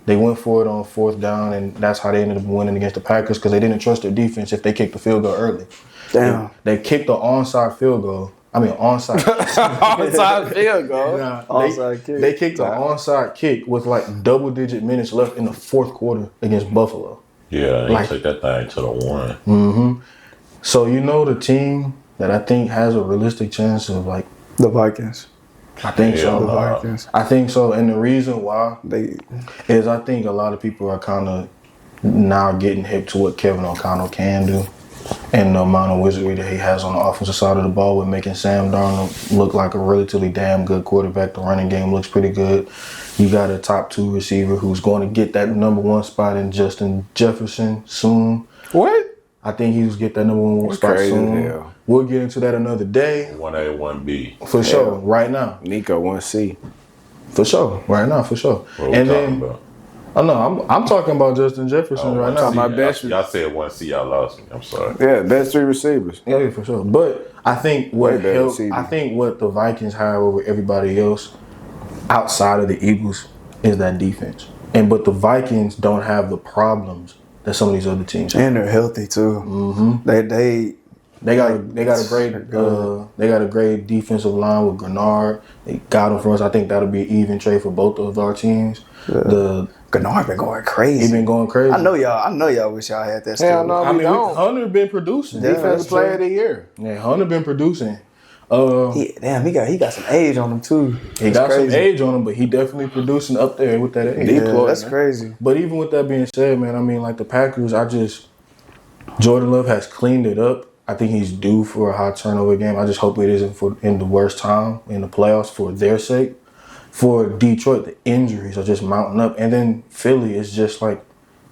they went for it on 4th down, and that's how they ended up winning against the Packers because they didn't trust their defense if they kicked the field goal early. Damn. They kicked the onside field goal. Onside. Onside field goal. Onside kick. They kicked an onside kick with like double-digit minutes left in the 4th quarter against Buffalo. Yeah, they took that thing to the 1. Mm-hmm. So the team that I think has a realistic chance of like the Vikings. I think so. The Vikings. I think so, and the reason why is I think a lot of people are kind of now getting hip to what Kevin O'Connell can do. And the amount of wizardry that he has on the offensive side of the ball with making Sam Darnold look like a relatively damn good quarterback. The running game looks pretty good. You got a top 2 receiver who's going to get that number 1 spot in Justin Jefferson soon. What? I think he's get that number 1 spot soon. Hell. We'll get into that another day. 1A, 1B. For sure, right now. Nico 1C. For sure, right now, for sure. What are we talking about? Oh no, I'm talking about Justin Jefferson right now. My best. Y'all said 1C, y'all lost me. I'm sorry. Yeah, best 3 receivers. Yeah, for sure. But I think what the Vikings have over everybody else outside of the Eagles is that defense. But the Vikings don't have the problems that some of these other teams have. And they're healthy too. Mm-hmm. They got a great defensive line with Grenard. They got him for us. I think that'll be an even trade for both of our teams. Yeah. Grenard been going crazy. He been going crazy. I know y'all wish y'all had that still. Hell no, we don't. Hunter been producing. Defensive player of the year. Yeah, Hunter been producing. He got some age on him too. He got some age on him, but he definitely producing up there with that age. Yeah, that's crazy. But even with that being said, man, I mean, like the Packers, Jordan Love has cleaned it up. I think he's due for a high turnover game. I just hope it isn't in the worst time in the playoffs for their sake. For Detroit, the injuries are just mounting up. And then Philly is just like,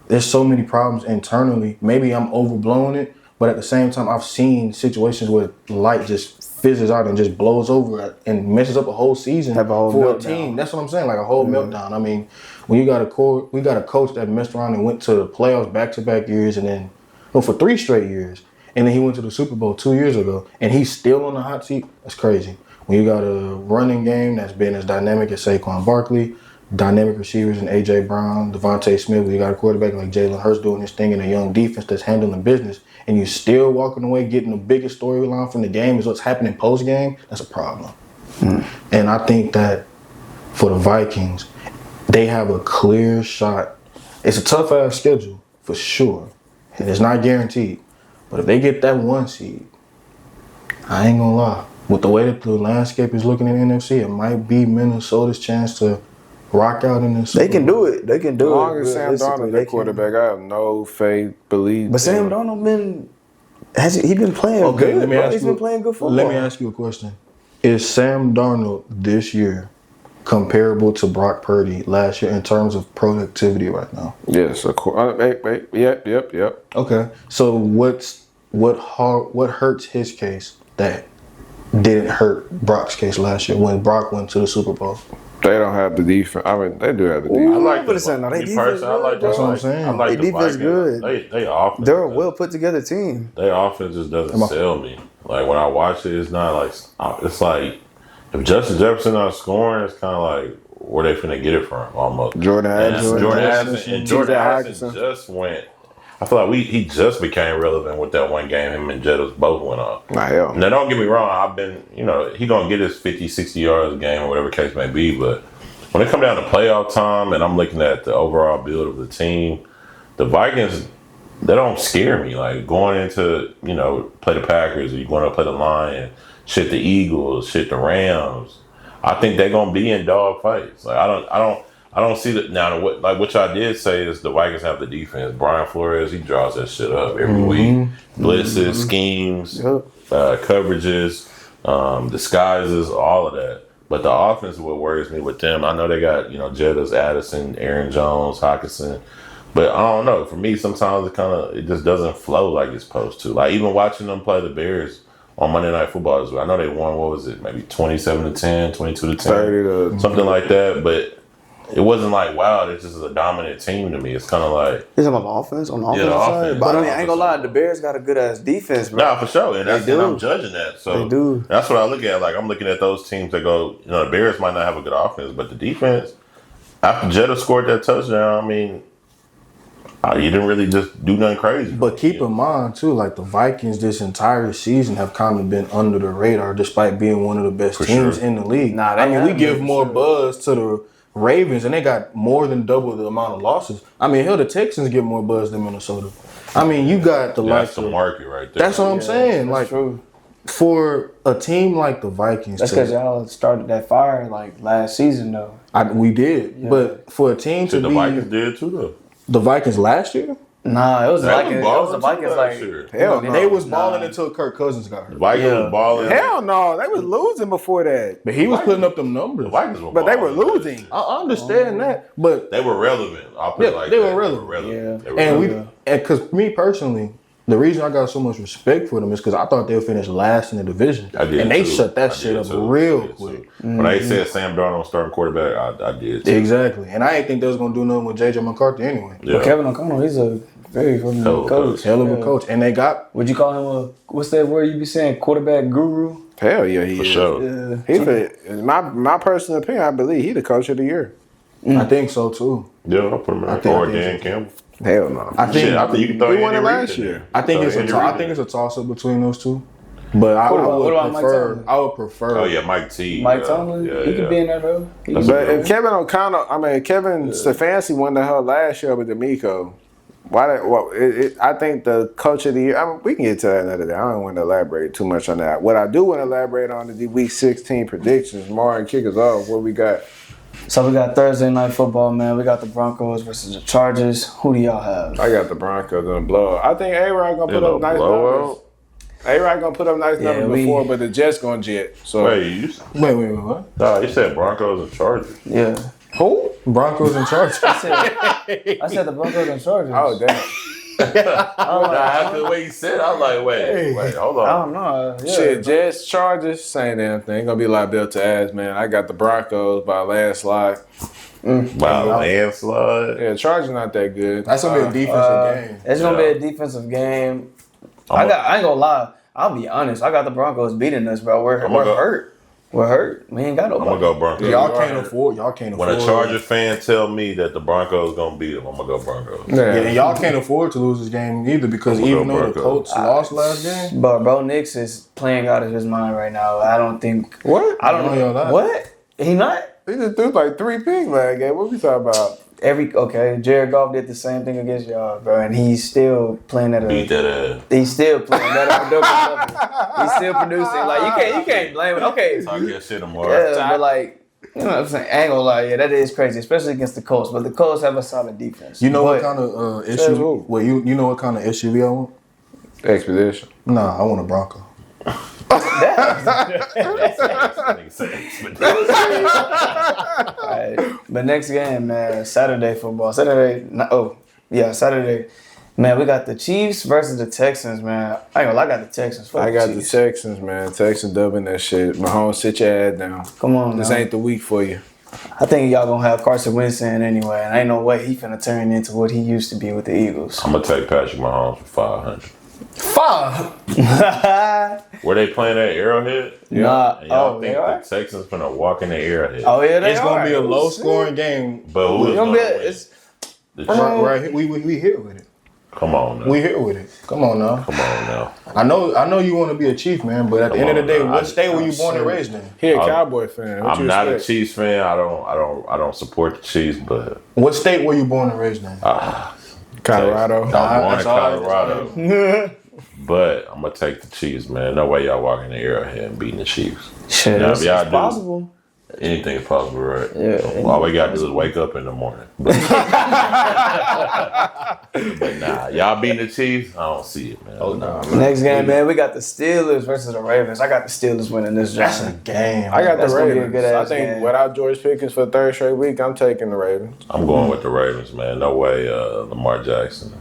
there's so many problems internally. Maybe I'm overblowing it, but at the same time, I've seen situations where light just fizzes out and just blows over and messes up a whole season for a team. That's what I'm saying, like a whole meltdown. I mean, when we got a coach that messed around and went to the playoffs back-to-back years and then, for 3 straight years. And then he went to the Super Bowl 2 years ago, and he's still on the hot seat. That's crazy. When you got a running game that's been as dynamic as Saquon Barkley, dynamic receivers in A.J. Brown, Devontae Smith, when you got a quarterback like Jalen Hurts doing his thing, and a young defense that's handling business, and you're still walking away getting the biggest storyline from the game is what's happening post-game, that's a problem. And I think that for the Vikings, they have a clear shot. It's a tough-ass schedule, for sure, and it's not guaranteed. But if they get that 1 seed, I ain't gonna lie. With the way that the landscape is looking in the NFC, it might be Minnesota's chance to rock out in this. They can do it. As long as Sam Darnold, their quarterback, I have no faith, belief. But Sam Darnold been playing good. Let me ask He's been playing good football. Let me ask you a question. Is Sam Darnold this year comparable to Brock Purdy last year in terms of productivity right now? Yes, of course. Yep. Okay. So what hurts his case that didn't hurt Brock's case last year when Brock went to the Super Bowl? They don't have the defense. I mean, they do have the defense. I like That's what I'm saying. I like their defense good. They offense. They're a well put together team. Their offense just doesn't sell me. Like when I watch it, it's not like it's like if Justin Jefferson not scoring, it's kind of like where they finna get it from almost. Jordan Addison just went I feel like he just became relevant with that one game him and Jettas both went off. Hell. Now, don't get me wrong. I've been, he going to get his 50, 60 yards a game or whatever case may be. But when it come down to playoff time and I'm looking at the overall build of the team, the Vikings, they don't scare me. Like going into, play the Packers or you going to play the Lions, shit the Eagles, shit the Rams. I think they're going to be in dog fights. Like I don't see that now. What y'all did say is the Vikings have the defense. Brian Flores, he draws that shit up every week. Blitzes, schemes, coverages, disguises, all of that. But the offense is what worries me with them. I know they got Jettas, Addison, Aaron Jones, Hockenson, but I don't know. For me, sometimes it just doesn't flow like it's supposed to. Like even watching them play the Bears on Monday Night Football as well. I know they won. What was it? Maybe 27-10, 22-10, 30 something like that. But it wasn't like, wow, this is a dominant team to me. It's kind of like... It's on the offense side? But I ain't gonna lie, the Bears got a good-ass defense, bro. Nah, for sure. And I'm judging that. So they do. That's what I look at. Like, I'm looking at those teams that go, the Bears might not have a good offense, but the defense, after Jetta scored that touchdown, I mean, you didn't really just do nothing crazy. But keep in mind, too, like the Vikings this entire season have kind of been under the radar despite being one of the best teams in the league. We give more buzz to the Ravens, and they got more than double the amount of losses. I mean, hell, the Texans get more buzz than Minnesota. I mean, you got the that's the market right there. That's what I'm saying. Like, true. For a team like the Vikings, that's because y'all started that fire like last season, though. We did, but for a team to the be, Vikings did too, though. The Vikings last year. Nah, it was the Vikings like hell no. They was balling until Kirk Cousins got hurt. Vikings was balling. Hell no, they was losing before that. But he was putting up them numbers. The Vikings were but they were losing. I understand that, but they were relevant. I'll put it like they that. were relevant. Yeah. They were relevant. And because me personally, the reason I got so much respect for them is because I thought they would finish last in the division. I did, and they shut that shit up real quick. When they said Sam Darnold starting quarterback, I did too. Exactly, and I didn't think they was gonna do nothing with JJ McCarthy anyway. Yeah. But Kevin O'Connell, he's a very fucking coach. Hell of a coach, and they got. Would you call him what's that word you be saying? Quarterback guru? Hell yeah, he for is. Sure. Yeah. In my personal opinion, I believe he the coach of the year. I think so too. Yeah, I'll put him in. Or Dan Campbell. Hell no. I think you can throw won it last year. I think it's a toss up between those two. But I would prefer. Oh yeah, Mike T. Mike Tomlin. He could be in there though. But if Kevin O'Connell, Kevin Stefanski won the hell last year with D'Amico. I think the coach of the year. We can get to that another day. I don't want to elaborate too much on that. What I do want to elaborate on is the Week 16 predictions. Martin, kick us off. What we got? So we got Thursday Night Football, man. We got the Broncos versus the Chargers. Who do y'all have? I got the Broncos gonna blow up. I think A-Rod gonna put up nice numbers. A-Rod gonna put up nice numbers before, but the Jets gonna jet. So wait, what? Nah, you said Broncos and Chargers. Yeah. Who? Broncos and Chargers. I said the Broncos and Chargers. Oh damn. After the way you said, I was like, wait, hold on. I don't know. Yeah. Shit, Jets, Chargers, same damn thing. Gonna be like Bill to ass, man. I got the Broncos by a landslide. By a landslide? Yeah, Chargers not that good. That's gonna be a defensive game. It's gonna be a defensive game. I ain't gonna lie. I'll be honest. I got the Broncos beating us, bro. We're hurt. We're hurt. We ain't got nobody. I'm gonna go Broncos. Y'all can't afford. When a Chargers fan tell me that the Broncos gonna beat them, I'm gonna go Broncos. Yeah, and y'all can't afford to lose this game either because even though the Colts lost last game, but Bro Nix is playing out of his mind right now. I don't think. What? I don't know. What? He not? He just threw like 3 picks last game. What we talking about? Jared Goff did the same thing against y'all, bro, and he's still playing at a. Beat that ass. He's still playing at a productive level. He's still producing. Like you can't blame it. Okay. Talk your shit, Omari. Yeah, but like, you know what I'm saying? I ain't gonna lie, yeah, that is crazy, especially against the Colts. But the Colts have a solid defense. You know what kind of issue? Well, you know what kind of SUV I want? Expedition. Nah, I want a Bronco. Alright, but next game, man, Saturday football. Saturday. Man, we got the Chiefs versus the Texans, man. I ain't gonna lie, I got the Texans. I got the Texans, man. Texans dubbing that shit. Mahomes, sit your ass down. Come on, this ain't the week for you. I think y'all gonna have Carson Wentz in anyway, and ain't no way he finna turn into what he used to be with the Eagles. I'm gonna take Patrick Mahomes for 500. 5. Were they playing at Arrowhead? Yeah. Nah. And y'all think the Texans finna walk in the Arrowhead? Oh yeah, it's gonna be a low scoring game. But who's gonna win? Right, we hit with it. Come on now. We here with it. Come on now. Come on now. I know you want to be a Chief, man, but at the end of the day, what state were you born and raised in? He a Cowboy fan. I'm not a Chiefs fan. I don't support the Chiefs, but what state were you born and raised in? Colorado. I'm born in Colorado. But I'm gonna take the Chiefs, man. No way y'all walking the Arrowhead and beating the Chiefs. Shit, now, it's possible. Anything is possible, right? Yeah. All we gotta do is wake up in the morning. But nah, y'all beating the Chiefs, I don't see it, man. Oh no. Next game, man, we got the Steelers versus the Ravens. I got the Steelers winning this job. That's a game. I got That's the gonna be a Ravens. good-ass I think game. without George Pickens for the third straight week, I'm taking the Ravens. I'm going with the Ravens, man. No way Lamar Jackson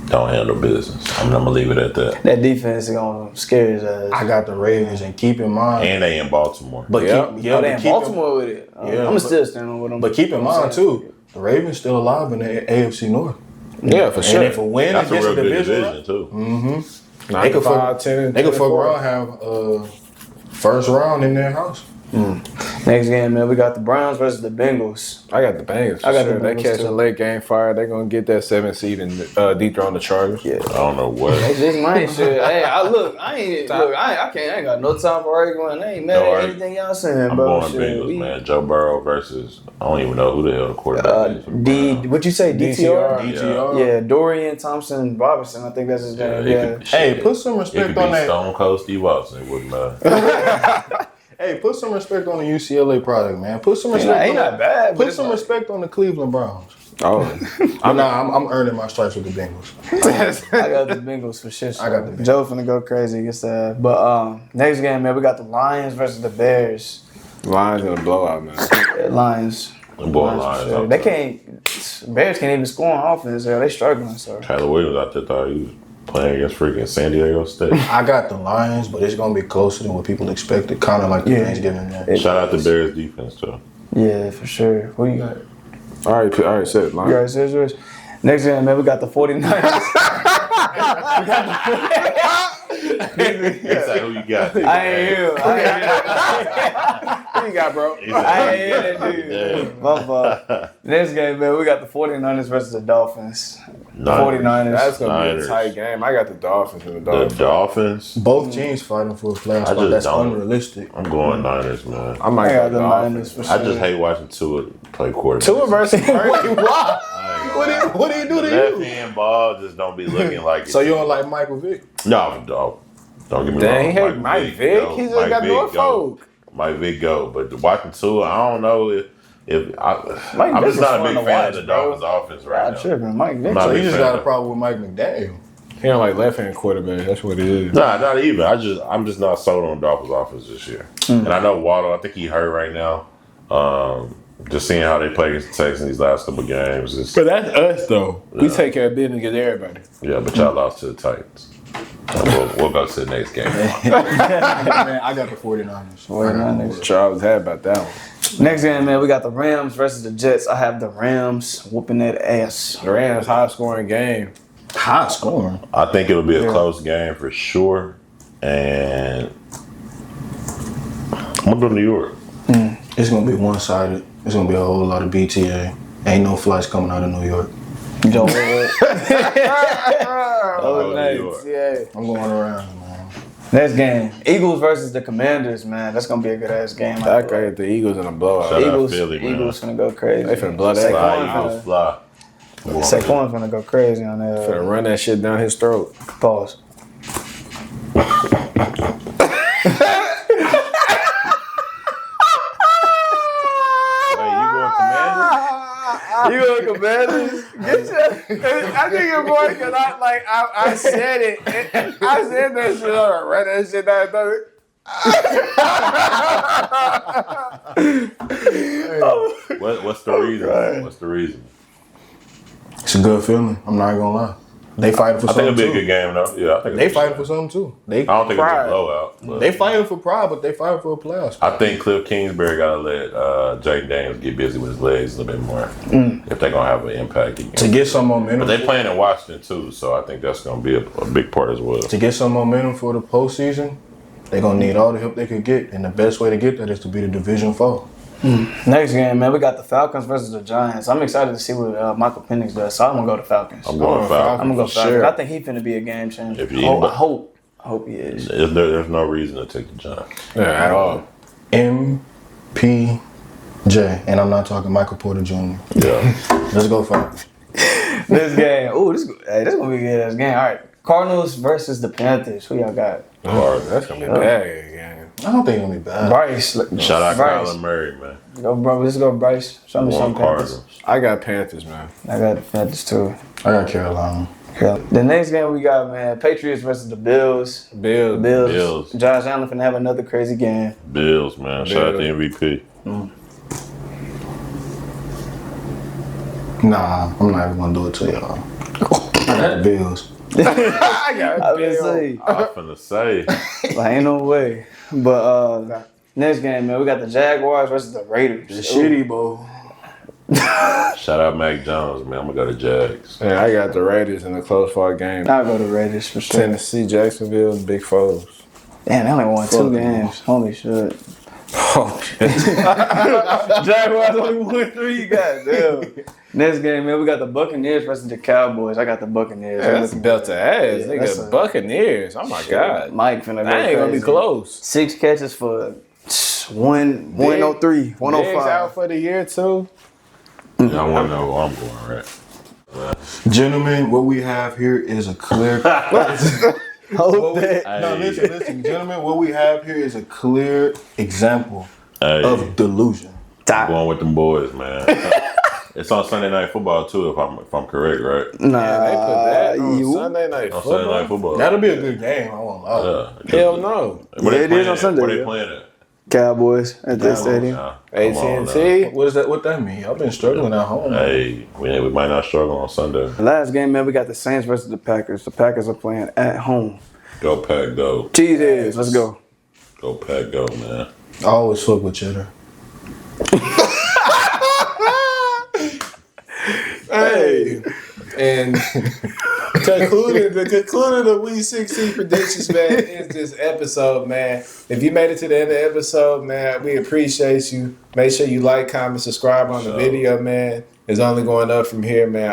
don't handle business. I'm gonna leave it at that. That defense is gonna scare his ass. I got the Ravens, and keep in mind. And they in Baltimore. But They in Baltimore with it. I'm still standing with them. But keep in mind too, the Ravens still alive in the AFC North. Yeah, for sure. And if a win That's a against real the good division, too. They could fuck around have first round in their house. Next game, man, we got the Browns versus the Bengals. I got the Bengals. I got the They Bengals, catch too. a late game fire. They're gonna get that 7th seed and dethrone the Chargers. Yeah. I don't know what. That's just my shit. Hey, I ain't got no time for arguing. I ain't mad at anything y'all saying, I'm bro. going Bengals, man. Joe Burrow versus I don't even know who the hell the quarterback is. What'd you say? DTR? DTR. Yeah, Dorian Thompson Robinson. I think that's his name. Yeah. Hey, put some It respect could on be that. Stone Cold Steve Austin. It wouldn't matter. Hey, put some respect on the UCLA product, man. Put some respect. Ain't not bad. Put some respect on the Cleveland Browns. Oh, I'm earning my stripes with the Bengals. I got the Bengals for shit. I got the Bengals. Joe finna go crazy against that. But next game, man, we got the Lions versus the Bears. Lions in a blowout, man. Lions. Them boy For Lions. sure. They can't. Bears can't even score on offense. They struggling. So Tyler Williams out there thought he was playing against freaking San Diego State. I got the Lions, but it's gonna be closer than what people expected. Kind of like the Thanksgiving game. Shout out to Bears defense too. yeah, for sure. Who you got? All right, said it. You already said yours. Next game, man, we got the 49ers. Exactly who you got. I ain't hear. Who you got, bro? I ain't hear that dude. My fault. Next game, man, we got the 49ers versus the Dolphins. 49ers. That's gonna be Niners. a tight game. I got the Dolphins and the The Dolphins. Dolphins. Both teams fighting for a playoff I spot. just That's don't. unrealistic. I'm going Niners, man. I might I got got the Niners for sure. I just hate watching Tua play quarterback. Tua versus Purdy. Why? What do you do to Left you? hand ball just don't be looking like it. So you don't like Michael Vick? No, dog. Don't get me Dang, wrong. he hate Mike Vick. go. He just Mike got Vick Norfolk. Mike Vick go. But watching Tua, I don't know Mike I'm Vick just is not a fun big to fan watch, of the bro. Dolphins offense right I'm now. tripping. Mike Vick. Not So a you big just fan got a of- problem with Mike McDaniel. He don't like left-hand quarterback. That's what it is. Nah, not even. I'm just not sold on the Dolphins offense this year. And I know Waddle, I think he hurt right now. Just seeing how they play against the Texans these last couple games. But that's us, though. We Yeah. take care of business against everybody. Yeah, but y'all lost to the Titans. We'll go to the next game. Man, I got the 49ers. 49ers. Charles had about that one. Next game, man, we got the Rams versus the Jets. I have the Rams whooping that ass. The Rams high-scoring game. High scoring. I think it'll be a close game for sure. And I'm going to go to New York. It's gonna be one-sided. It's gonna be a whole lot of BTA. Ain't no flights coming out of New York. Joe. Oh, New York. Yeah. I'm going around, man. Next game, Eagles versus the Commanders, man. That's gonna be a good ass game. I got the Eagles in a blowout. Shout out Eagles, Philly, man. Eagles finna go crazy. They finna blow that Fly, guy. Eagles fly. Saquon finna go crazy on that. Finna run that shit down his throat. Pause. You going Commanders? Get your. I think your boy, cause I said it. I said that shit. I ran that shit down his throat. What's the reason? What's the reason? It's a good feeling. I'm not gonna lie. They fighting for I think something it'll be a too. good game, though. Yeah, I think They fighting for something too. I don't think it'll be a blowout. But They fighting for pride, but they fighting for a playoff spot. I think Cliff Kingsbury got to let Jaden Daniels get busy with his legs a little bit more if they're going to have an impact again. To get some momentum. But they playing in Washington, too, so I think that's going to be a big part as well. To get some momentum for the postseason, they're gonna need all the help they could get, and the best way to get that is to be the division foe. Next game, man, we got the Falcons versus the Giants. I'm excited to see what Michael Penix does, so I'm going to go to Falcons. I'm going Falcons. I'm going to go Falcons. Sure. I think he's finna be a game changer. I hope he is. There's no reason to take the Giants. Yeah, at all. MPJ, and I'm not talking Michael Porter Jr. Yeah. Let's go Falcons. This game, this going to be a good ass game. All right, Cardinals versus the Panthers. Who y'all got? That's going to be a bad game. I don't think it'll be bad. Bryce. Shout out Bryce. Kyler Murray, man. Go, bro. Let's go, Bryce. Show me some Panthers. I got Panthers, man. I got the Panthers, too. I got Carolina. The next game we got, man, Patriots versus the Bills. Bills. Josh Allen finna have another crazy game. Bills, man. Shout out to MVP. Nah, I'm not even gonna do it to y'all. I got the Bills. I got Bills. I'm finna say. Like, ain't no way. But next game, man, we got the Jaguars versus the Raiders. The shitty bowl. Shout out Mac Jones, man. I'm gonna go to Jags. Yeah, I got the Raiders in a close fought game. I'll go to Raiders for sure. Tennessee, Jacksonville, big foes. Damn, they only won 2 games. Holy shit. Oh, Jaguars only won 3. Goddamn. Next game, man, we got the Buccaneers versus the Cowboys. I got the Buccaneers. yeah, that's a belt to ass. Yeah, that's Nigga, a- Buccaneers. Oh my God. Mike finna go That ain't gonna be crazy. close. 6 catches for 103, 105. Diggs out for the year too. Y'all wanna know where I'm going, right? Gentlemen, what we have here is a clear. Hope that. No, listen, gentlemen. What we have here is a clear example Hey, of delusion. I'm going with them boys, man. It's on Sunday Night Football too, if I'm correct, right? Nah, Yeah, they put that on you. Sunday Night On Football. Sunday Night Football. That'll be a good game. I won't lie. Hell no. Where Yeah, they it is playing on at? Sunday, Where they yeah. playing at? Cowboys at that stadium. Nah, come on now. AT&T. What is that? What that mean? I've been struggling at home. Hey, we might not struggle on Sunday. The last game, man, we got the Saints versus the Packers. The Packers are playing at home. Go Pack, go. Cheese heads, let's go. Go Pack, go, man. I always fuck with cheddar. Hey, and concluding the Week 16 predictions, man, is this episode, man. If you made it to the end of the episode, man, we appreciate you. Make sure you like, comment, subscribe on the video, man. It's only going up from here, man.